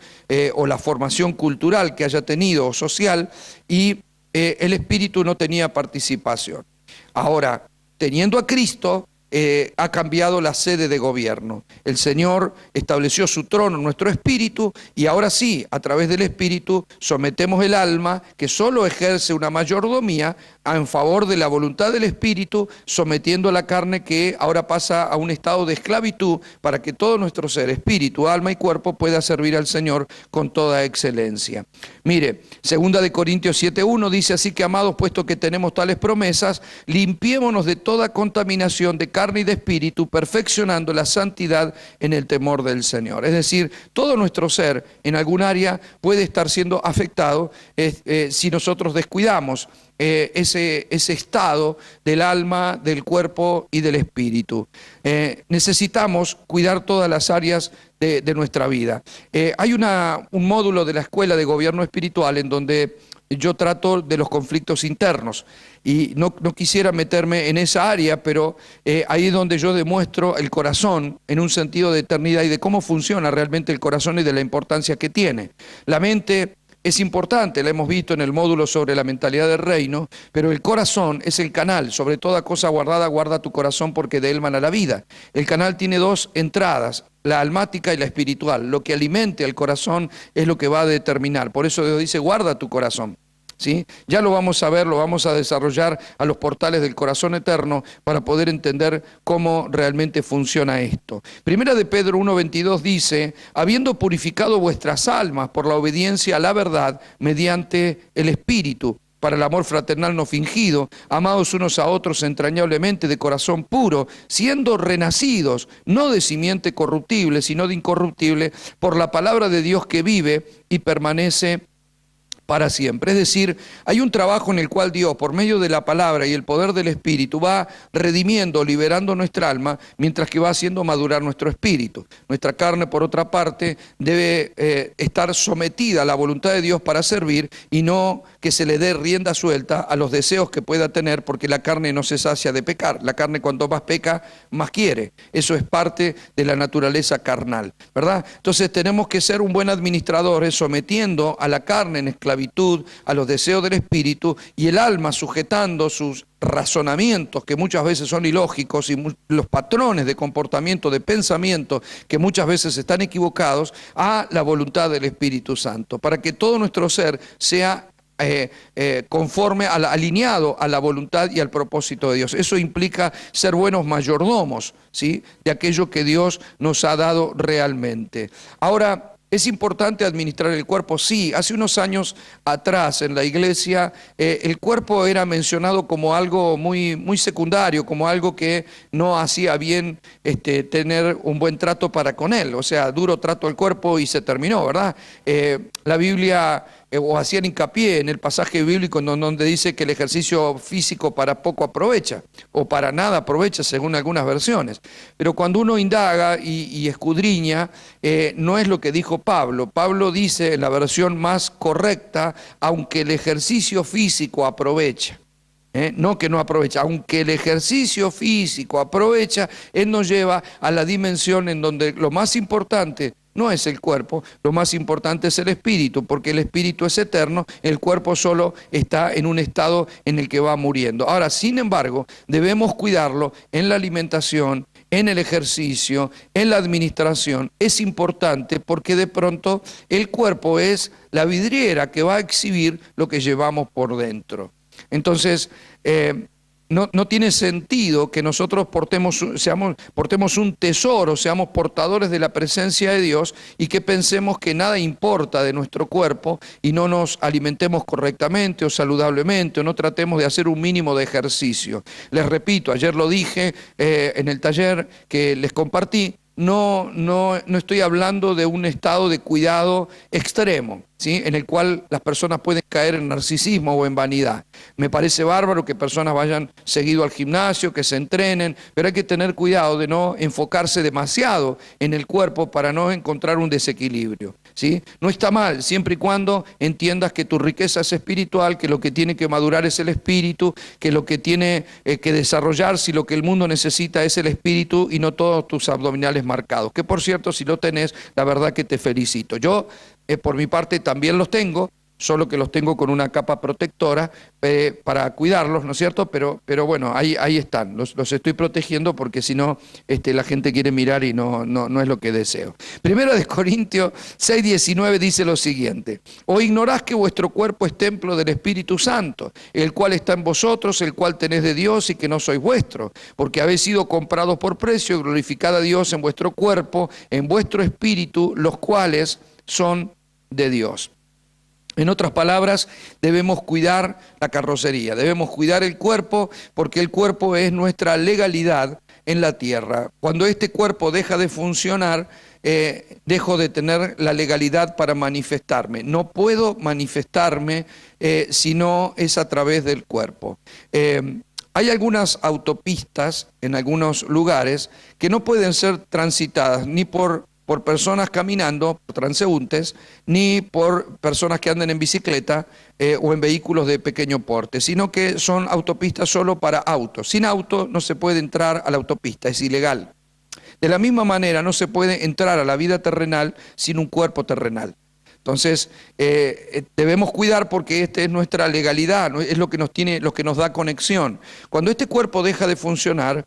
o la formación cultural que haya tenido o social, y el espíritu no tenía participación. Ahora, teniendo a Cristo, ha cambiado la sede de gobierno. El Señor estableció su trono en nuestro espíritu y ahora sí, a través del espíritu, sometemos el alma que solo ejerce una mayordomía en favor de la voluntad del espíritu, sometiendo a la carne que ahora pasa a un estado de esclavitud para que todo nuestro ser, espíritu, alma y cuerpo, pueda servir al Señor con toda excelencia. Mire, 2 de Corintios 7:1 dice, así que amados, puesto que tenemos tales promesas, limpiémonos de toda contaminación de carne y de espíritu, perfeccionando la santidad en el temor del Señor. Es decir, todo nuestro ser en algún área puede estar siendo afectado si nosotros descuidamos ese estado del alma, del cuerpo y del espíritu. Necesitamos cuidar todas las áreas de nuestra vida. Hay un módulo de la Escuela de Gobierno Espiritual en donde yo trato de los conflictos internos y no quisiera meterme en esa área, pero ahí es donde yo demuestro el corazón en un sentido de eternidad y de cómo funciona realmente el corazón y de la importancia que tiene. La mente es importante, la hemos visto en el módulo sobre la mentalidad del reino, pero el corazón es el canal. Sobre toda cosa guardada, guarda tu corazón porque de él mana la vida. El canal tiene dos entradas, la almática y la espiritual. Lo que alimente al corazón es lo que va a determinar. Por eso Dios dice, guarda tu corazón. ¿sí? Ya lo vamos a ver, lo vamos a desarrollar a los portales del corazón eterno para poder entender cómo realmente funciona esto. Primera de Pedro 1:22 dice, habiendo purificado vuestras almas por la obediencia a la verdad mediante el Espíritu, para el amor fraternal no fingido, amados unos a otros entrañablemente de corazón puro, siendo renacidos, no de simiente corruptible, sino de incorruptible, por la palabra de Dios que vive y permanece para siempre. Es decir, hay un trabajo en el cual Dios, por medio de la palabra y el poder del Espíritu, va redimiendo, liberando nuestra alma, mientras que va haciendo madurar nuestro espíritu. Nuestra carne, por otra parte, debe estar sometida a la voluntad de Dios para servir y no que se le dé rienda suelta a los deseos que pueda tener, porque la carne no se sacia de pecar. La carne cuanto más peca, más quiere. Eso es parte de la naturaleza carnal, ¿verdad? Entonces tenemos que ser un buen administrador, sometiendo a la carne en esclavitud, a los deseos del espíritu, y el alma sujetando sus razonamientos que muchas veces son ilógicos y los patrones de comportamiento, de pensamiento que muchas veces están equivocados, a la voluntad del Espíritu Santo, para que todo nuestro ser sea conforme, alineado a la voluntad y al propósito de Dios. Eso implica ser buenos mayordomos, ¿sí?, de aquello que Dios nos ha dado realmente. Ahora, ¿es importante administrar el cuerpo? Sí. Hace unos años atrás en la iglesia el cuerpo era mencionado como algo muy, muy secundario, como algo que no hacía bien tener un buen trato para con él. O sea, duro trato al cuerpo y se terminó, ¿verdad? La Biblia, o hacían hincapié en el pasaje bíblico en donde dice que el ejercicio físico para poco aprovecha, o para nada aprovecha según algunas versiones. Pero cuando uno indaga y escudriña, no es lo que dijo Pablo. Pablo dice en la versión más correcta, aunque el ejercicio físico aprovecha. No que no aprovecha, aunque el ejercicio físico aprovecha, él nos lleva a la dimensión en donde lo más importante no es el cuerpo, lo más importante es el espíritu, porque el espíritu es eterno, el cuerpo solo está en un estado en el que va muriendo. Ahora, sin embargo, debemos cuidarlo en la alimentación, en el ejercicio, en la administración. Es importante porque de pronto el cuerpo es la vidriera que va a exhibir lo que llevamos por dentro. Entonces, no tiene sentido que nosotros portemos un tesoro, seamos portadores de la presencia de Dios y que pensemos que nada importa de nuestro cuerpo y no nos alimentemos correctamente o saludablemente o no tratemos de hacer un mínimo de ejercicio. Les repito, ayer lo dije en el taller que les compartí, no estoy hablando de un estado de cuidado extremo, ¿sí?, en el cual las personas pueden caer en narcisismo o en vanidad. Me parece bárbaro que personas vayan seguido al gimnasio, que se entrenen, pero hay que tener cuidado de no enfocarse demasiado en el cuerpo para no encontrar un desequilibrio, ¿sí? No está mal, siempre y cuando entiendas que tu riqueza es espiritual, que lo que tiene que madurar es el espíritu, que lo que tiene que desarrollarse y lo que el mundo necesita es el espíritu y no todos tus abdominales marcados. Que por cierto, si lo tenés, la verdad que te felicito. Yo, por mi parte, también los tengo, solo que los tengo con una capa protectora para cuidarlos, ¿no es cierto? Pero bueno, ahí están, los estoy protegiendo porque si no, la gente quiere mirar y no es lo que deseo. Primera de Corintios 6:19 dice lo siguiente: ¿o ignorás que vuestro cuerpo es templo del Espíritu Santo, el cual está en vosotros, el cual tenés de Dios y que no sois vuestro? Porque habéis sido comprados por precio, glorificad a Dios en vuestro cuerpo, en vuestro espíritu, los cuales son de Dios. En otras palabras, debemos cuidar la carrocería, debemos cuidar el cuerpo, porque el cuerpo es nuestra legalidad en la tierra. Cuando este cuerpo deja de funcionar, dejo de tener la legalidad para manifestarme. No puedo manifestarme si no es a través del cuerpo. Hay algunas autopistas en algunos lugares que no pueden ser transitadas ni por personas caminando, por transeúntes, ni por personas que anden en bicicleta o en vehículos de pequeño porte, sino que son autopistas solo para autos. Sin auto no se puede entrar a la autopista, es ilegal. De la misma manera no se puede entrar a la vida terrenal sin un cuerpo terrenal. Entonces, debemos cuidar porque esta es nuestra legalidad, ¿no? Es lo que nos da conexión. Cuando este cuerpo deja de funcionar,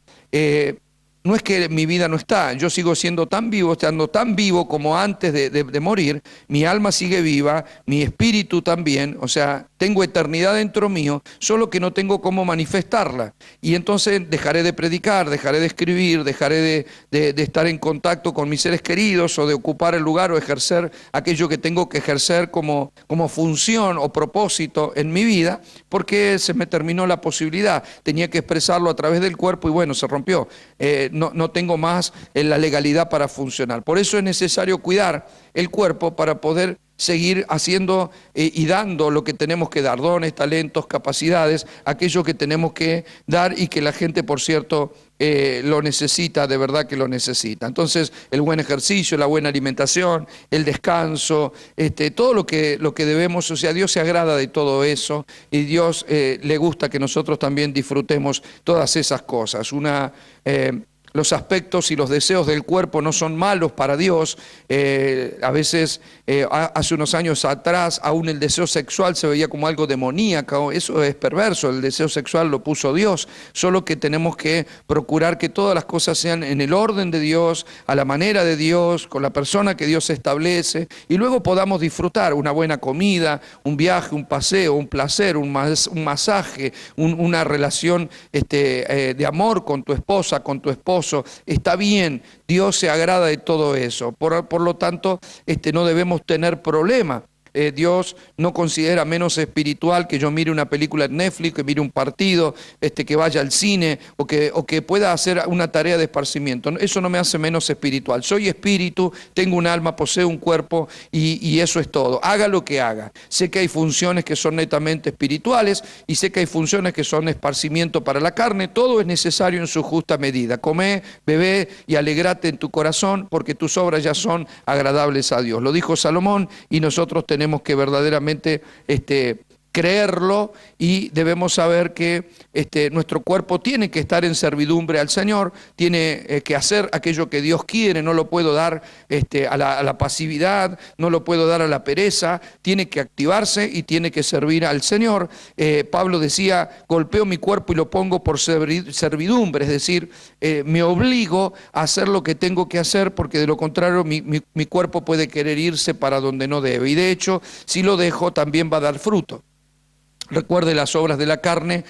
no es que mi vida no está, yo sigo siendo tan vivo, estando tan vivo como antes de morir, mi alma sigue viva, mi espíritu también, o sea, tengo eternidad dentro mío, solo que no tengo cómo manifestarla. Y entonces dejaré de predicar, dejaré de escribir, dejaré de estar en contacto con mis seres queridos o de ocupar el lugar o ejercer aquello que tengo que ejercer como función o propósito en mi vida, porque se me terminó la posibilidad. Tenía que expresarlo a través del cuerpo y bueno, se rompió. No tengo más la legalidad para funcionar. Por eso es necesario cuidar el cuerpo para poder seguir haciendo y dando lo que tenemos que dar, dones, talentos, capacidades, aquello que tenemos que dar y que la gente, por cierto, lo necesita, de verdad que lo necesita. Entonces, el buen ejercicio, la buena alimentación, el descanso, todo lo que debemos, o sea, Dios se agrada de todo eso y Dios le gusta que nosotros también disfrutemos todas esas cosas. Los aspectos y los deseos del cuerpo no son malos para Dios. A veces, hace unos años atrás, aún el deseo sexual se veía como algo demoníaco. Eso es perverso, el deseo sexual lo puso Dios. Solo que tenemos que procurar que todas las cosas sean en el orden de Dios, a la manera de Dios, con la persona que Dios establece, y luego podamos disfrutar una buena comida, un viaje, un paseo, un placer, un masaje, una relación de amor con tu esposa, con tu esposo. Está bien, Dios se agrada de todo eso. Por lo tanto, no debemos tener problema. Dios no considera menos espiritual que yo mire una película en Netflix, que mire un partido, que vaya al cine o que pueda hacer una tarea de esparcimiento. Eso no me hace menos espiritual. Soy espíritu, tengo un alma, poseo un cuerpo y eso es todo. Haga lo que haga. Sé que hay funciones que son netamente espirituales y sé que hay funciones que son esparcimiento para la carne. Todo es necesario en su justa medida. Comé, bebé y alegrate en tu corazón porque tus obras ya son agradables a Dios. Lo dijo Salomón y nosotros tenemos que verdaderamente creerlo y debemos saber que nuestro cuerpo tiene que estar en servidumbre al Señor, tiene que hacer aquello que Dios quiere, no lo puedo dar a la pasividad, no lo puedo dar a la pereza, tiene que activarse y tiene que servir al Señor. Pablo decía, golpeo mi cuerpo y lo pongo por servidumbre, es decir, me obligo a hacer lo que tengo que hacer porque de lo contrario mi cuerpo puede querer irse para donde no debe y de hecho, si lo dejo también va a dar fruto. Recuerde, las obras de la carne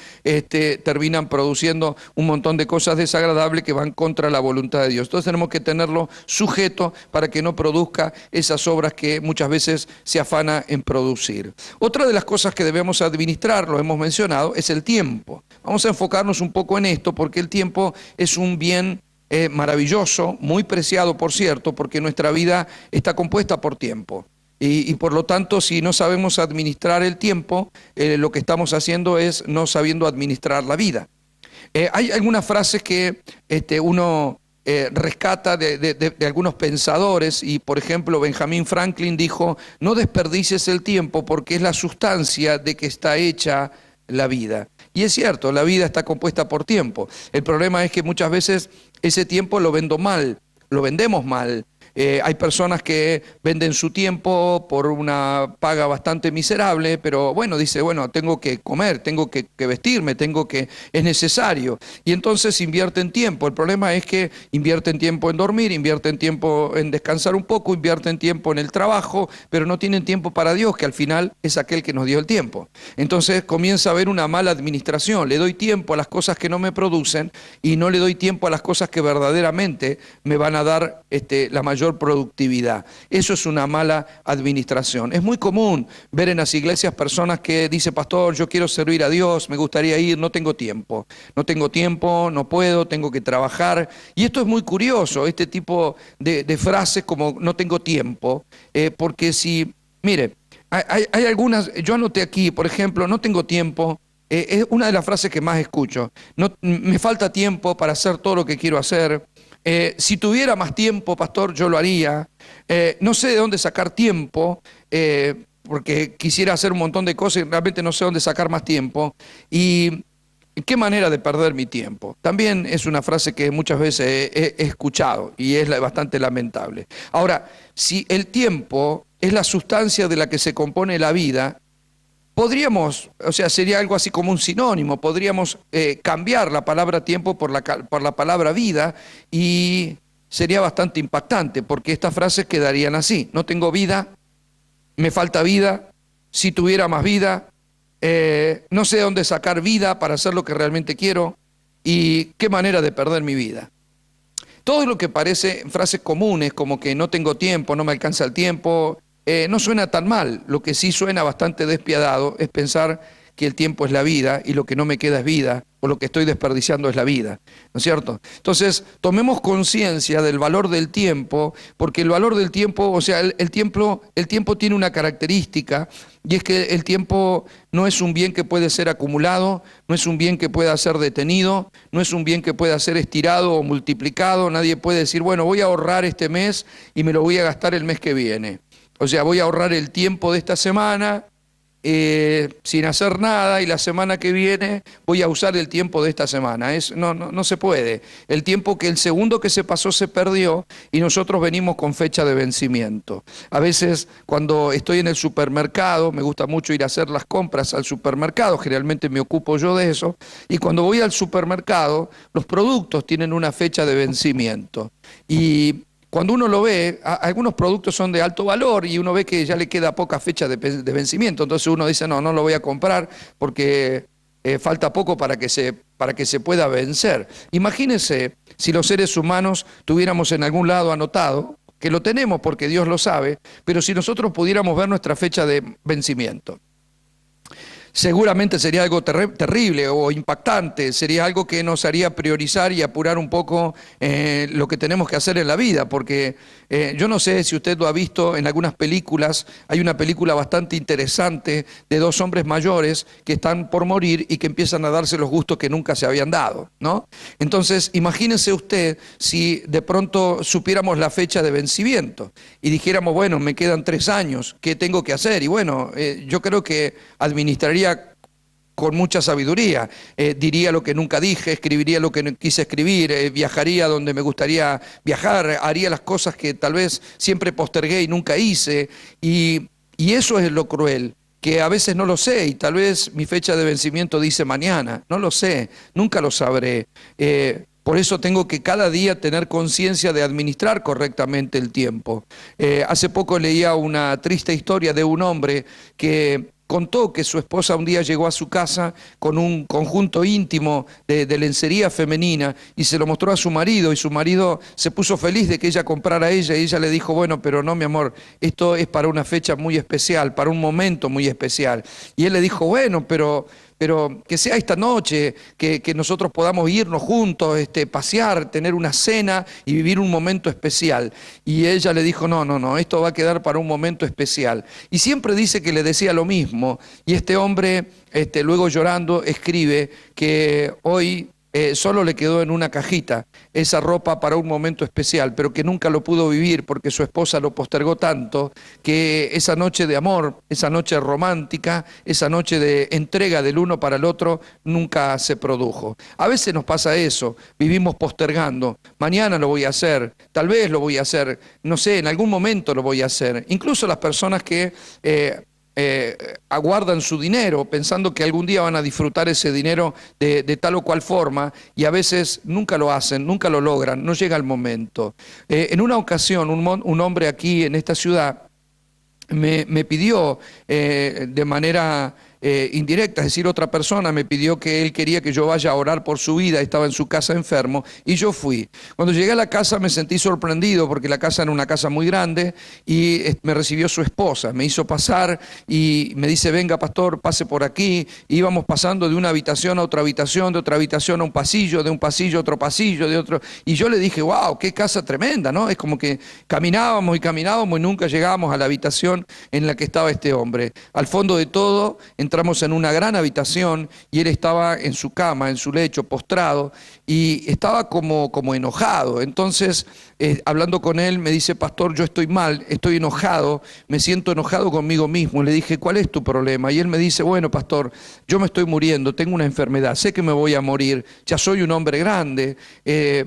terminan produciendo un montón de cosas desagradables que van contra la voluntad de Dios. Entonces tenemos que tenerlo sujeto para que no produzca esas obras que muchas veces se afana en producir. Otra de las cosas que debemos administrar, lo hemos mencionado, es el tiempo. Vamos a enfocarnos un poco en esto porque el tiempo es un bien maravilloso, muy preciado por cierto, porque nuestra vida está compuesta por tiempo. Y por lo tanto, si no sabemos administrar el tiempo, lo que estamos haciendo es no sabiendo administrar la vida. Hay algunas frases que uno rescata de algunos pensadores y, por ejemplo, Benjamin Franklin dijo, no desperdicies el tiempo porque es la sustancia de que está hecha la vida. Y es cierto, la vida está compuesta por tiempo. El problema es que muchas veces ese tiempo lo vendemos mal. Hay personas que venden su tiempo por una paga bastante miserable, pero bueno, dice, bueno, tengo que comer, tengo que vestirme, es necesario. Y entonces invierten tiempo. El problema es que invierten tiempo en dormir, invierten tiempo en descansar un poco, invierten tiempo en el trabajo, pero no tienen tiempo para Dios, que al final es aquel que nos dio el tiempo. Entonces comienza a haber una mala administración. Le doy tiempo a las cosas que no me producen y no le doy tiempo a las cosas que verdaderamente me van a dar la mayor productividad. Eso es una mala administración. Es muy común ver en las iglesias personas que dicen, pastor, yo quiero servir a Dios, me gustaría ir, no tengo tiempo, no puedo, tengo que trabajar. Y esto es muy curioso, este tipo de frases como no tengo tiempo, porque mire, hay algunas, yo anoté aquí, por ejemplo, no tengo tiempo. Es una de las frases que más escucho. Me falta tiempo para hacer todo lo que quiero hacer. Si tuviera más tiempo, pastor, yo lo haría. No sé de dónde sacar tiempo, porque quisiera hacer un montón de cosas y realmente no sé dónde sacar más tiempo. Y qué manera de perder mi tiempo. También es una frase que muchas veces he escuchado y es bastante lamentable. Ahora, si el tiempo es la sustancia de la que se compone la vida, podríamos, o sea, sería algo así como un sinónimo, podríamos cambiar la palabra tiempo por la palabra vida y sería bastante impactante, porque estas frases quedarían así: no tengo vida, me falta vida, si tuviera más vida, no sé dónde sacar vida para hacer lo que realmente quiero y qué manera de perder mi vida. Todo lo que parece frases comunes, como que no tengo tiempo, no me alcanza el tiempo, no suena tan mal. Lo que sí suena bastante despiadado es pensar que el tiempo es la vida y lo que no me queda es vida, o lo que estoy desperdiciando es la vida, ¿no es cierto? Entonces, tomemos conciencia del valor del tiempo, porque el valor del tiempo, o sea, el tiempo tiene una característica, y es que el tiempo no es un bien que puede ser acumulado, no es un bien que pueda ser detenido, no es un bien que pueda ser estirado o multiplicado. Nadie puede decir, bueno, voy a ahorrar este mes y me lo voy a gastar el mes que viene. O sea, voy a ahorrar el tiempo de esta semana sin hacer nada, y la semana que viene voy a usar el tiempo de esta semana. No se puede. El tiempo, que el segundo que se pasó se perdió, y nosotros venimos con fecha de vencimiento. A veces cuando estoy en el supermercado, me gusta mucho ir a hacer las compras al supermercado, generalmente me ocupo yo de eso, y cuando voy al supermercado, los productos tienen una fecha de vencimiento. Y cuando uno lo ve, algunos productos son de alto valor y uno ve que ya le queda poca fecha de vencimiento, entonces uno dice, no lo voy a comprar porque falta poco para que se pueda vencer. Imagínense si los seres humanos tuviéramos en algún lado anotado, que lo tenemos porque Dios lo sabe, pero si nosotros pudiéramos ver nuestra fecha de vencimiento. Seguramente sería algo terrible o impactante, sería algo que nos haría priorizar y apurar un poco lo que tenemos que hacer en la vida, porque yo no sé si usted lo ha visto en algunas películas. Hay una película bastante interesante de dos hombres mayores que están por morir y que empiezan a darse los gustos que nunca se habían dado, ¿no? Entonces, imagínese usted si de pronto supiéramos la fecha de vencimiento y dijéramos, bueno, me quedan 3 años, ¿qué tengo que hacer? Y bueno, yo creo que administraría con mucha sabiduría, diría lo que nunca dije, escribiría lo que no quise escribir, viajaría donde me gustaría viajar, haría las cosas que tal vez siempre postergué y nunca hice, y eso es lo cruel, que a veces no lo sé, y tal vez mi fecha de vencimiento dice mañana, no lo sé, nunca lo sabré. Por eso tengo que cada día tener conciencia de administrar correctamente el tiempo. Hace poco leía una triste historia de un hombre que contó que su esposa un día llegó a su casa con un conjunto íntimo de lencería femenina y se lo mostró a su marido, y su marido se puso feliz de que ella comprara a ella, y ella le dijo, bueno, pero no, mi amor, esto es para una fecha muy especial, para un momento muy especial. Y él le dijo, bueno, pero que sea esta noche, que nosotros podamos irnos juntos, pasear, tener una cena y vivir un momento especial. Y ella le dijo, no, esto va a quedar para un momento especial. Y siempre dice que le decía lo mismo. Y este hombre, luego llorando, escribe que hoy solo le quedó en una cajita esa ropa para un momento especial, pero que nunca lo pudo vivir porque su esposa lo postergó tanto, que esa noche de amor, esa noche romántica, esa noche de entrega del uno para el otro, nunca se produjo. A veces nos pasa eso, vivimos postergando, mañana lo voy a hacer, tal vez lo voy a hacer, no sé, en algún momento lo voy a hacer. Incluso las personas que aguardan su dinero pensando que algún día van a disfrutar ese dinero de tal o cual forma, y a veces nunca lo hacen, nunca lo logran, no llega el momento. En una ocasión un hombre aquí en esta ciudad me pidió de manera indirecta, es decir, otra persona me pidió que él quería que yo vaya a orar por su vida, estaba en su casa enfermo, y yo fui. Cuando llegué a la casa me sentí sorprendido porque la casa era una casa muy grande, y me recibió su esposa, me hizo pasar y me dice, venga pastor, pase por aquí. Y íbamos pasando de una habitación a otra habitación, de otra habitación a un pasillo, de un pasillo a otro pasillo, de otro, y yo le dije, wow, qué casa tremenda, ¿no? Es como que caminábamos y caminábamos y nunca llegábamos a la habitación en la que estaba este hombre. Al fondo de todo, entramos en una gran habitación y él estaba en su cama, en su lecho, postrado, y estaba como enojado. Entonces, hablando con él, me dice, pastor, yo estoy mal, estoy enojado, me siento enojado conmigo mismo. Le dije, ¿cuál es tu problema? Y él me dice, bueno, pastor, yo me estoy muriendo, tengo una enfermedad, sé que me voy a morir, ya soy un hombre grande,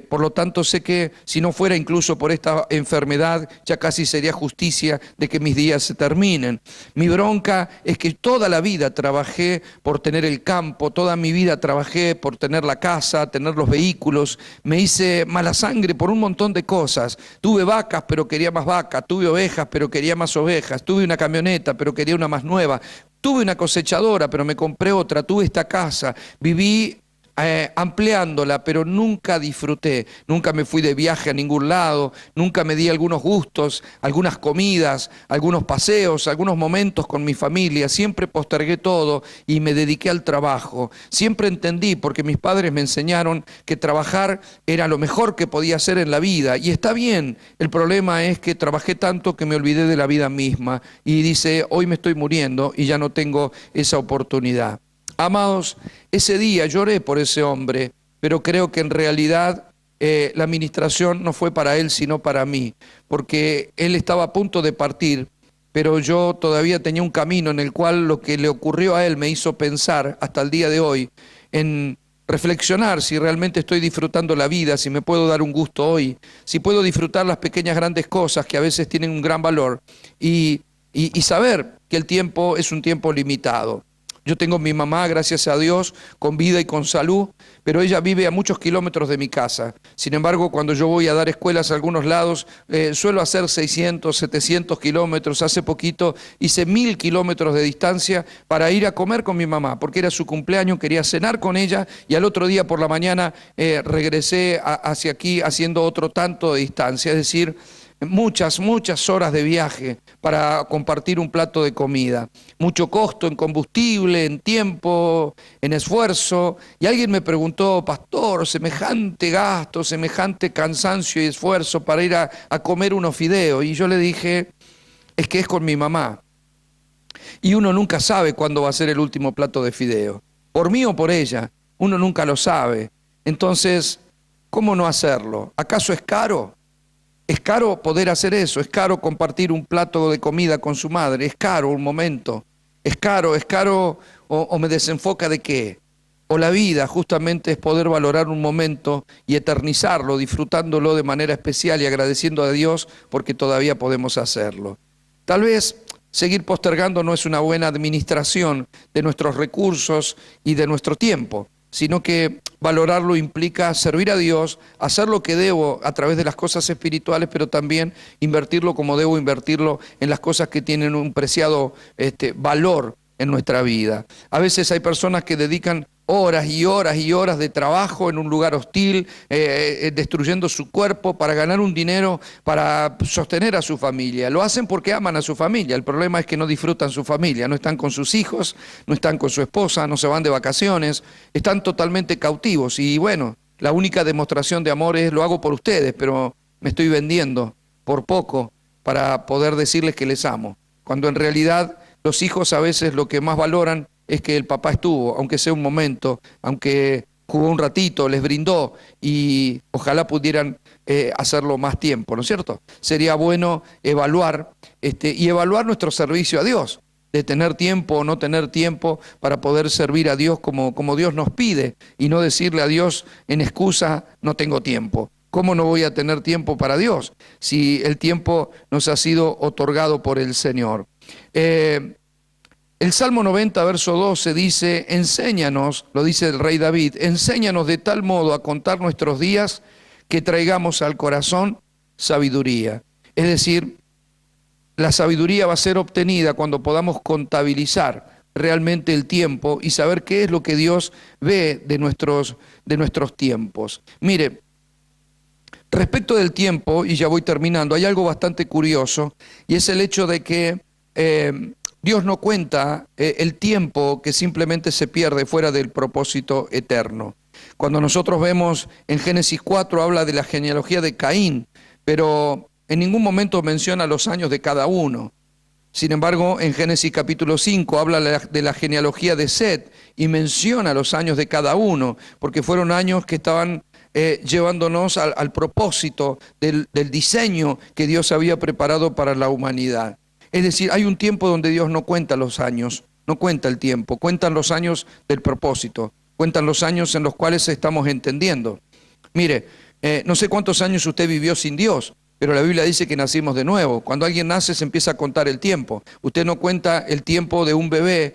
por lo tanto sé que si no fuera incluso por esta enfermedad, ya casi sería justicia de que mis días se terminen. Mi bronca es que toda la vida vida trabajé por tener el campo, toda mi vida trabajé por tener la casa, tener los vehículos, me hice mala sangre por un montón de cosas. Tuve vacas, pero quería más vacas, tuve ovejas, pero quería más ovejas, tuve una camioneta, pero quería una más nueva, tuve una cosechadora, pero me compré otra, tuve esta casa, viví ampliándola, pero nunca disfruté, nunca me fui de viaje a ningún lado, nunca me di algunos gustos, algunas comidas, algunos paseos, algunos momentos con mi familia, siempre postergué todo y me dediqué al trabajo. Siempre entendí, porque mis padres me enseñaron que trabajar era lo mejor que podía hacer en la vida, y está bien. El problema es que trabajé tanto que me olvidé de la vida misma, y dice, hoy me estoy muriendo y ya no tengo esa oportunidad. Amados, ese día lloré por ese hombre, pero creo que en realidad la administración no fue para él, sino para mí, porque él estaba a punto de partir, pero yo todavía tenía un camino en el cual lo que le ocurrió a él me hizo pensar hasta el día de hoy en reflexionar si realmente estoy disfrutando la vida, si me puedo dar un gusto hoy, si puedo disfrutar las pequeñas grandes cosas que a veces tienen un gran valor y saber que el tiempo es un tiempo limitado. Yo tengo a mi mamá, gracias a Dios, con vida y con salud, pero ella vive a muchos kilómetros de mi casa. Sin embargo, cuando yo voy a dar escuelas a algunos lados, suelo hacer 600, 700 kilómetros. Hace poquito hice 1000 kilómetros de distancia para ir a comer con mi mamá, porque era su cumpleaños, quería cenar con ella, y al otro día por la mañana regresé hacia aquí haciendo otro tanto de distancia, es decir, muchas horas de viaje para compartir un plato de comida. Mucho costo en combustible, en tiempo, en esfuerzo. Y alguien me preguntó, pastor, semejante gasto, semejante cansancio y esfuerzo para ir a comer unos fideos. Y yo le dije, es que es con mi mamá. Y uno nunca sabe cuándo va a ser el último plato de fideo. Por mí o por ella, uno nunca lo sabe. Entonces, ¿cómo no hacerlo? ¿Acaso es caro? Es caro poder hacer eso, es caro compartir un plato de comida con su madre, es caro un momento, es caro, o me desenfoca de qué. O la vida justamente es poder valorar un momento y eternizarlo, disfrutándolo de manera especial y agradeciendo a Dios porque todavía podemos hacerlo. Tal vez seguir postergando no es una buena administración de nuestros recursos y de nuestro tiempo, sino que valorarlo implica servir a Dios, hacer lo que debo a través de las cosas espirituales, pero también invertirlo como debo invertirlo en las cosas que tienen un preciado valor en nuestra vida. A veces hay personas que dedican horas y horas y horas de trabajo en un lugar hostil, destruyendo su cuerpo para ganar un dinero, para sostener a su familia. Lo hacen porque aman a su familia. El problema es que no disfrutan su familia, no están con sus hijos, no están con su esposa, no se van de vacaciones, están totalmente cautivos. Y bueno, la única demostración de amor es lo hago por ustedes, pero me estoy vendiendo por poco para poder decirles que les amo. Cuando en realidad los hijos a veces lo que más valoran es que el papá estuvo, aunque sea un momento, aunque jugó un ratito, les brindó, y ojalá pudieran hacerlo más tiempo, ¿no es cierto? Sería bueno evaluar y evaluar nuestro servicio a Dios, de tener tiempo o no tener tiempo para poder servir a Dios como Dios nos pide, y no decirle a Dios en excusa, no tengo tiempo. ¿Cómo no voy a tener tiempo para Dios si el tiempo nos ha sido otorgado por el Señor? El Salmo 90, verso 12 dice, enséñanos, lo dice el rey David, enséñanos de tal modo a contar nuestros días que traigamos al corazón sabiduría. Es decir, la sabiduría va a ser obtenida cuando podamos contabilizar realmente el tiempo y saber qué es lo que Dios ve de nuestros tiempos. Mire, respecto del tiempo, y ya voy terminando, hay algo bastante curioso, y es el hecho de que Dios no cuenta el tiempo que simplemente se pierde fuera del propósito eterno. Cuando nosotros vemos en Génesis 4 habla de la genealogía de Caín, pero en ningún momento menciona los años de cada uno. Sin embargo, en Génesis capítulo 5 habla de la genealogía de Set y menciona los años de cada uno, porque fueron años que estaban llevándonos al propósito del diseño que Dios había preparado para la humanidad. Es decir, hay un tiempo donde Dios no cuenta los años, no cuenta el tiempo, cuentan los años del propósito, cuentan los años en los cuales estamos entendiendo. Mire, no sé cuántos años usted vivió sin Dios, pero la Biblia dice que nacimos de nuevo. Cuando alguien nace se empieza a contar el tiempo. Usted no cuenta el tiempo de un bebé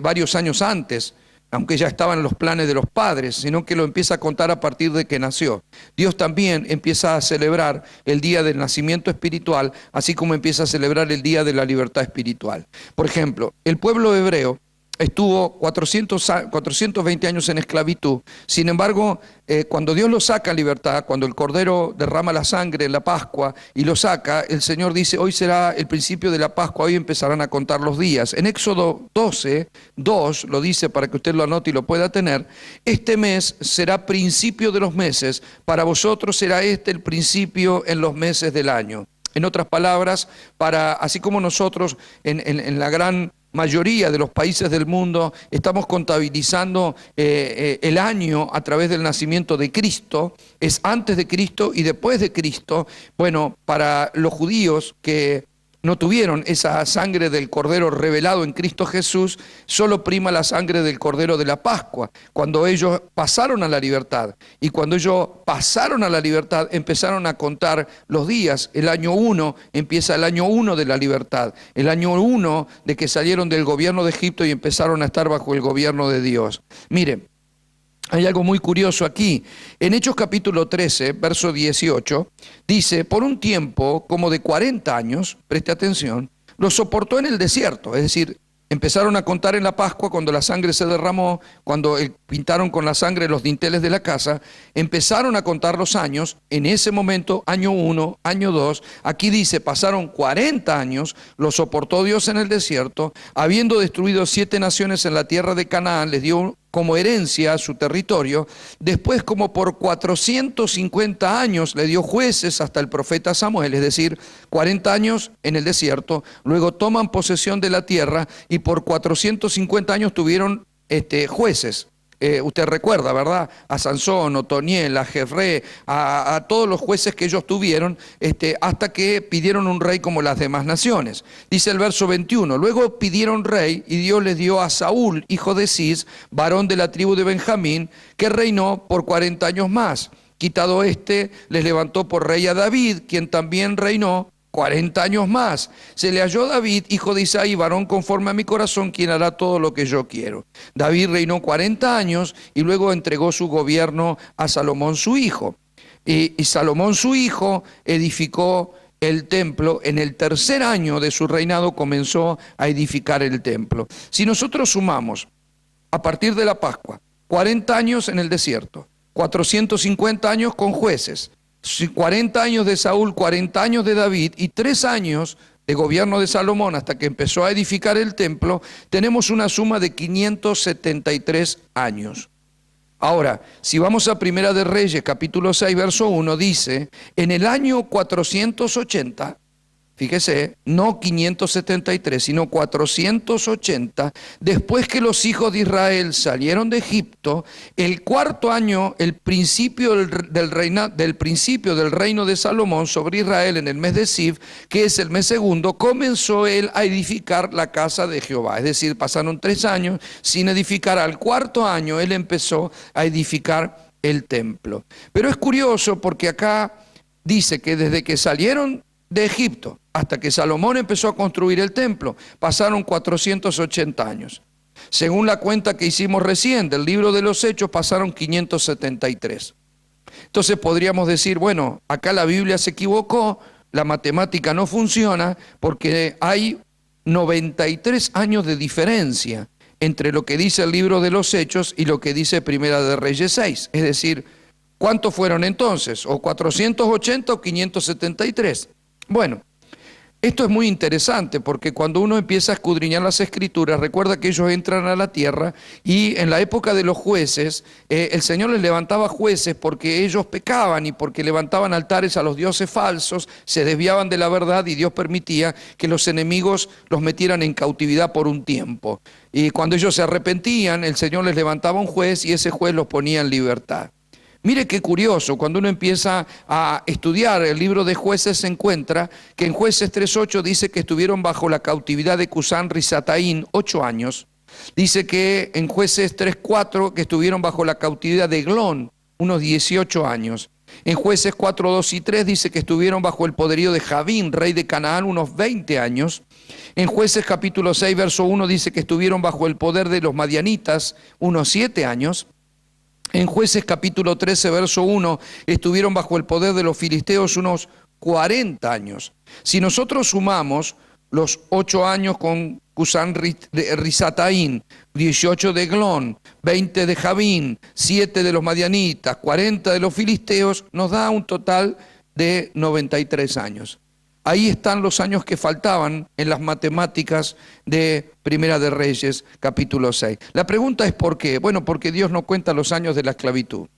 varios años antes, aunque ya estaban los planes de los padres, sino que lo empieza a contar a partir de que nació. Dios también empieza a celebrar el día del nacimiento espiritual, así como empieza a celebrar el día de la libertad espiritual. Por ejemplo, el pueblo hebreo estuvo 420 años en esclavitud. Sin embargo, cuando Dios lo saca en libertad, cuando el Cordero derrama la sangre en la Pascua y lo saca, el Señor dice, hoy será el principio de la Pascua, hoy empezarán a contar los días. En Éxodo 12, 2, lo dice para que usted lo anote y lo pueda tener, este mes será principio de los meses, para vosotros será este el principio en los meses del año. En otras palabras, así como nosotros en la gran mayoría de los países del mundo estamos contabilizando el año a través del nacimiento de Cristo, es antes de Cristo y después de Cristo. Bueno, para los judíos que no tuvieron esa sangre del Cordero revelado en Cristo Jesús, solo prima la sangre del Cordero de la Pascua, cuando ellos pasaron a la libertad. Y cuando ellos pasaron a la libertad, empezaron a contar los días. El año 1 empieza el año 1 de la libertad, el año 1 de que salieron del gobierno de Egipto y empezaron a estar bajo el gobierno de Dios. Miren, hay algo muy curioso aquí. En Hechos capítulo 13, verso 18, dice, por un tiempo como de 40 años, preste atención, los soportó en el desierto, es decir, empezaron a contar en la Pascua cuando la sangre se derramó, cuando pintaron con la sangre los dinteles de la casa, empezaron a contar los años, en ese momento, año 1, año 2, aquí dice, pasaron 40 años, los soportó Dios en el desierto, habiendo destruido 7 naciones en la tierra de Canaán, les dio como herencia a su territorio. Después, como por 450 años, le dio jueces hasta el profeta Samuel, es decir, 40 años en el desierto, luego toman posesión de la tierra y por 450 años tuvieron jueces. Usted recuerda, ¿verdad? A Sansón, Otoniel, a Jefré, a todos los jueces que ellos tuvieron, hasta que pidieron un rey como las demás naciones. Dice el verso 21, luego pidieron rey y Dios les dio a Saúl, hijo de Cis, varón de la tribu de Benjamín, que reinó por 40 años más. Quitado les levantó por rey a David, quien también reinó 40 años más. Se le halló David, hijo de Isaí, varón conforme a mi corazón, quien hará todo lo que yo quiero. David reinó 40 años y luego entregó su gobierno a Salomón su hijo. Y Salomón su hijo edificó el templo. En el tercer año de su reinado comenzó a edificar el templo. Si nosotros sumamos a partir de la Pascua, 40 años en el desierto, 450 años con jueces, 40 años de Saúl, 40 años de David y 3 años de gobierno de Salomón hasta que empezó a edificar el templo, tenemos una suma de 573 años. Ahora, si vamos a Primera de Reyes, capítulo 6, verso 1, dice, en el año 480, fíjese, no 573, sino 480, después que los hijos de Israel salieron de Egipto, el cuarto año, el principio del reino de Salomón sobre Israel en el mes de Siv, que es el mes segundo, comenzó él a edificar la casa de Jehová. Es decir, pasaron 3 años sin edificar. Al cuarto año él empezó a edificar el templo. Pero es curioso porque acá dice que desde que salieron de Egipto hasta que Salomón empezó a construir el templo, pasaron 480 años. Según la cuenta que hicimos recién del libro de los Hechos, pasaron 573. Entonces podríamos decir, bueno, acá la Biblia se equivocó, la matemática no funciona, porque hay 93 años de diferencia entre lo que dice el libro de los Hechos y lo que dice Primera de Reyes 6. Es decir, ¿cuántos fueron entonces? ¿O 480 o 573? Bueno, esto es muy interesante porque cuando uno empieza a escudriñar las Escrituras, recuerda que ellos entran a la tierra y en la época de los jueces, el Señor les levantaba jueces porque ellos pecaban y porque levantaban altares a los dioses falsos, se desviaban de la verdad y Dios permitía que los enemigos los metieran en cautividad por un tiempo. Y cuando ellos se arrepentían, el Señor les levantaba un juez y ese juez los ponía en libertad. Mire qué curioso, cuando uno empieza a estudiar el libro de Jueces se encuentra que en Jueces 3.8 dice que estuvieron bajo la cautividad de Cusán Risataín 8 años. Dice que en Jueces 3.4 que estuvieron bajo la cautividad de Eglón unos 18 años. En Jueces 4, 2 y 3 dice que estuvieron bajo el poderío de Javín, rey de Canaán, unos 20 años. En Jueces capítulo 6, verso 1 dice que estuvieron bajo el poder de los madianitas unos 7 años. En Jueces capítulo 13, verso 1, estuvieron bajo el poder de los filisteos unos 40 años. Si nosotros sumamos los 8 años con Cusán Risataín, 18 de Eglón, 20 de Javín, 7 de los madianitas, 40 de los filisteos, nos da un total de 93 años. Ahí están los años que faltaban en las matemáticas de Primera de Reyes, capítulo 6. La pregunta es ¿por qué? Bueno, porque Dios no cuenta los años de la esclavitud.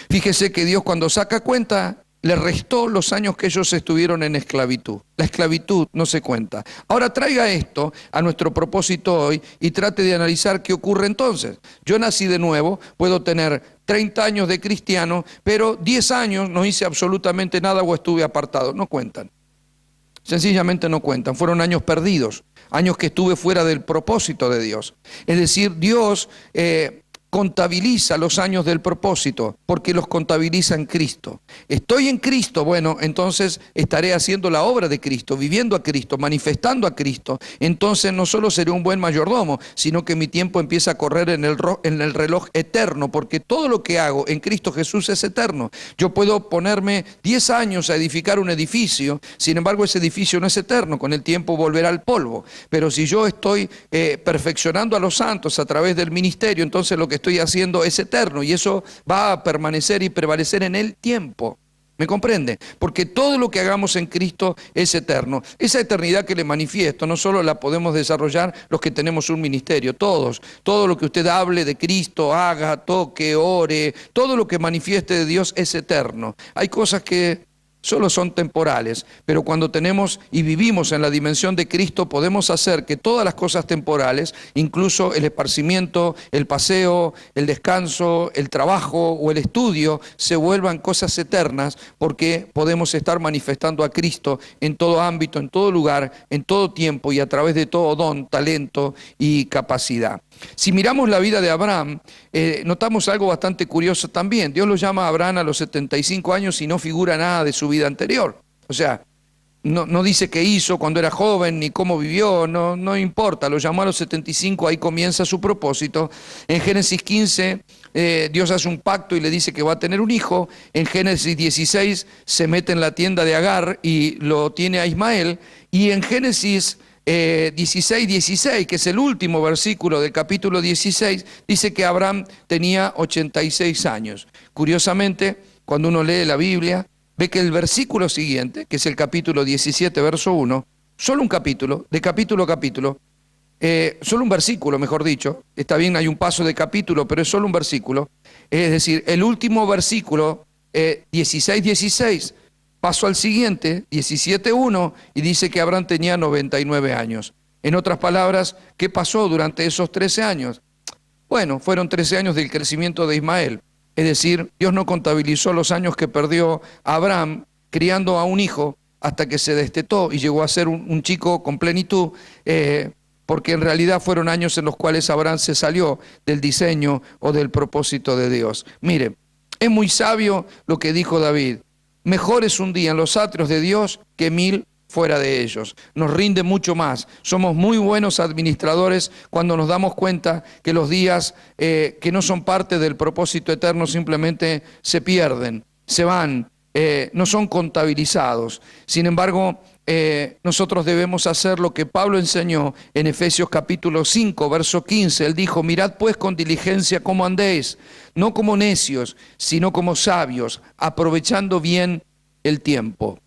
Fíjese que Dios cuando saca cuenta, le restó los años que ellos estuvieron en esclavitud. La esclavitud no se cuenta. Ahora traiga esto a nuestro propósito hoy y trate de analizar qué ocurre entonces. Yo nací de nuevo, puedo tener 30 años de cristiano, pero 10 años no hice absolutamente nada o estuve apartado. No cuentan. Sencillamente no cuentan, fueron años perdidos, años que estuve fuera del propósito de Dios. Es decir, Dios contabiliza los años del propósito porque los contabiliza en Cristo. Estoy en Cristo, bueno, entonces estaré haciendo la obra de Cristo, viviendo a Cristo, manifestando a Cristo. Entonces no solo seré un buen mayordomo, sino que mi tiempo empieza a correr en el reloj eterno, porque todo lo que hago en Cristo Jesús es eterno. Yo puedo ponerme 10 años a edificar un edificio, sin embargo ese edificio no es eterno, con el tiempo volverá al polvo. Pero si yo estoy perfeccionando a los santos a través del ministerio, entonces lo que estoy haciendo es eterno y eso va a permanecer y prevalecer en el tiempo. ¿Me comprende? Porque todo lo que hagamos en Cristo es eterno. Esa eternidad que le manifiesto no solo la podemos desarrollar los que tenemos un ministerio, todos. Todo lo que usted hable de Cristo, haga, toque, ore, todo lo que manifieste de Dios es eterno. Hay cosas que solo son temporales, pero cuando tenemos y vivimos en la dimensión de Cristo podemos hacer que todas las cosas temporales, incluso el esparcimiento, el paseo, el descanso, el trabajo o el estudio, se vuelvan cosas eternas porque podemos estar manifestando a Cristo en todo ámbito, en todo lugar, en todo tiempo y a través de todo don, talento y capacidad. Si miramos la vida de Abraham, notamos algo bastante curioso también. Dios lo llama a Abraham a los 75 años y no figura nada de su vida anterior. O sea, no dice qué hizo cuando era joven ni cómo vivió, no importa. Lo llamó a los 75, ahí comienza su propósito. En Génesis 15, Dios hace un pacto y le dice que va a tener un hijo. En Génesis 16 se mete en la tienda de Agar y lo tiene a Ismael. Y en Génesis 16, que es el último versículo del capítulo 16, dice que Abraham tenía 86 años. Curiosamente, cuando uno lee la Biblia, ve que el versículo siguiente, que es el capítulo 17, verso 1, solo un capítulo, de capítulo a capítulo, solo un versículo, mejor dicho, está bien, hay un paso de capítulo, pero es solo un versículo, es decir, el último versículo, 16, paso al siguiente, 17:1, y dice que Abraham tenía 99 años. En otras palabras, ¿qué pasó durante esos 13 años? Bueno, fueron 13 años del crecimiento de Ismael. Es decir, Dios no contabilizó los años que perdió Abraham criando a un hijo hasta que se destetó y llegó a ser un chico con plenitud, porque en realidad fueron años en los cuales Abraham se salió del diseño o del propósito de Dios. Mire, es muy sabio lo que dijo David. Mejor es un día en los atrios de Dios que 1000 fuera de ellos. Nos rinde mucho más. Somos muy buenos administradores cuando nos damos cuenta que los días que no son parte del propósito eterno simplemente se pierden, se van, no son contabilizados. Sin embargo, nosotros debemos hacer lo que Pablo enseñó en Efesios capítulo 5, verso 15. Él dijo, mirad pues con diligencia cómo andéis, no como necios, sino como sabios, aprovechando bien el tiempo.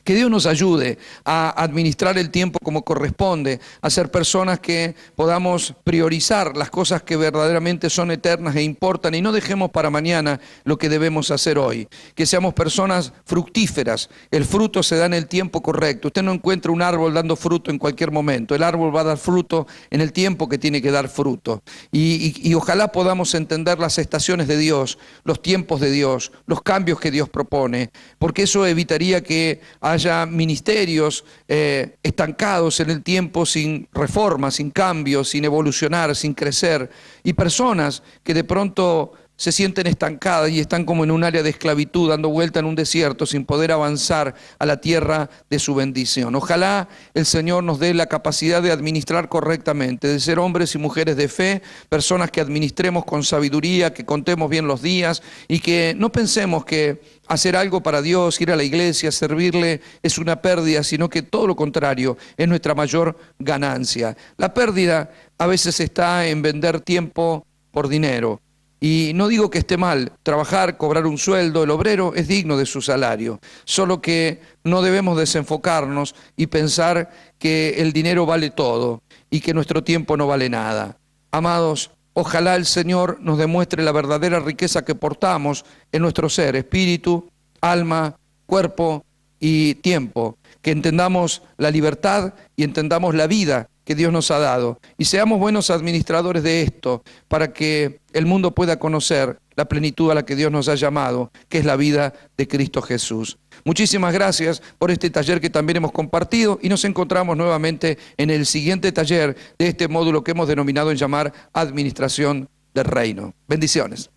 Que Dios nos ayude a administrar el tiempo como corresponde, a ser personas que podamos priorizar las cosas que verdaderamente son eternas e importan y no dejemos para mañana lo que debemos hacer hoy. Que seamos personas fructíferas, el fruto se da en el tiempo correcto. Usted no encuentra un árbol dando fruto en cualquier momento, el árbol va a dar fruto en el tiempo que tiene que dar fruto. Y ojalá podamos entender las estaciones de Dios, los tiempos de Dios, los cambios que Dios propone, porque eso evitaría que haya ministerios estancados en el tiempo sin reforma, sin cambios, sin evolucionar, sin crecer, y personas que de pronto se sienten estancadas y están como en un área de esclavitud, dando vuelta en un desierto, sin poder avanzar a la tierra de su bendición. Ojalá el Señor nos dé la capacidad de administrar correctamente, de ser hombres y mujeres de fe, personas que administremos con sabiduría, que contemos bien los días y que no pensemos que hacer algo para Dios, ir a la iglesia, servirle, es una pérdida, sino que todo lo contrario, es nuestra mayor ganancia. La pérdida a veces está en vender tiempo por dinero. Y no digo que esté mal trabajar, cobrar un sueldo, el obrero es digno de su salario, solo que no debemos desenfocarnos y pensar que el dinero vale todo y que nuestro tiempo no vale nada. Amados, ojalá el Señor nos demuestre la verdadera riqueza que portamos en nuestro ser, espíritu, alma, cuerpo y tiempo, que entendamos la libertad y entendamos la vida que Dios nos ha dado y seamos buenos administradores de esto para que el mundo pueda conocer la plenitud a la que Dios nos ha llamado, que es la vida de Cristo Jesús. Muchísimas gracias por este taller que también hemos compartido y nos encontramos nuevamente en el siguiente taller de este módulo que hemos denominado en llamar Administración del Reino. Bendiciones.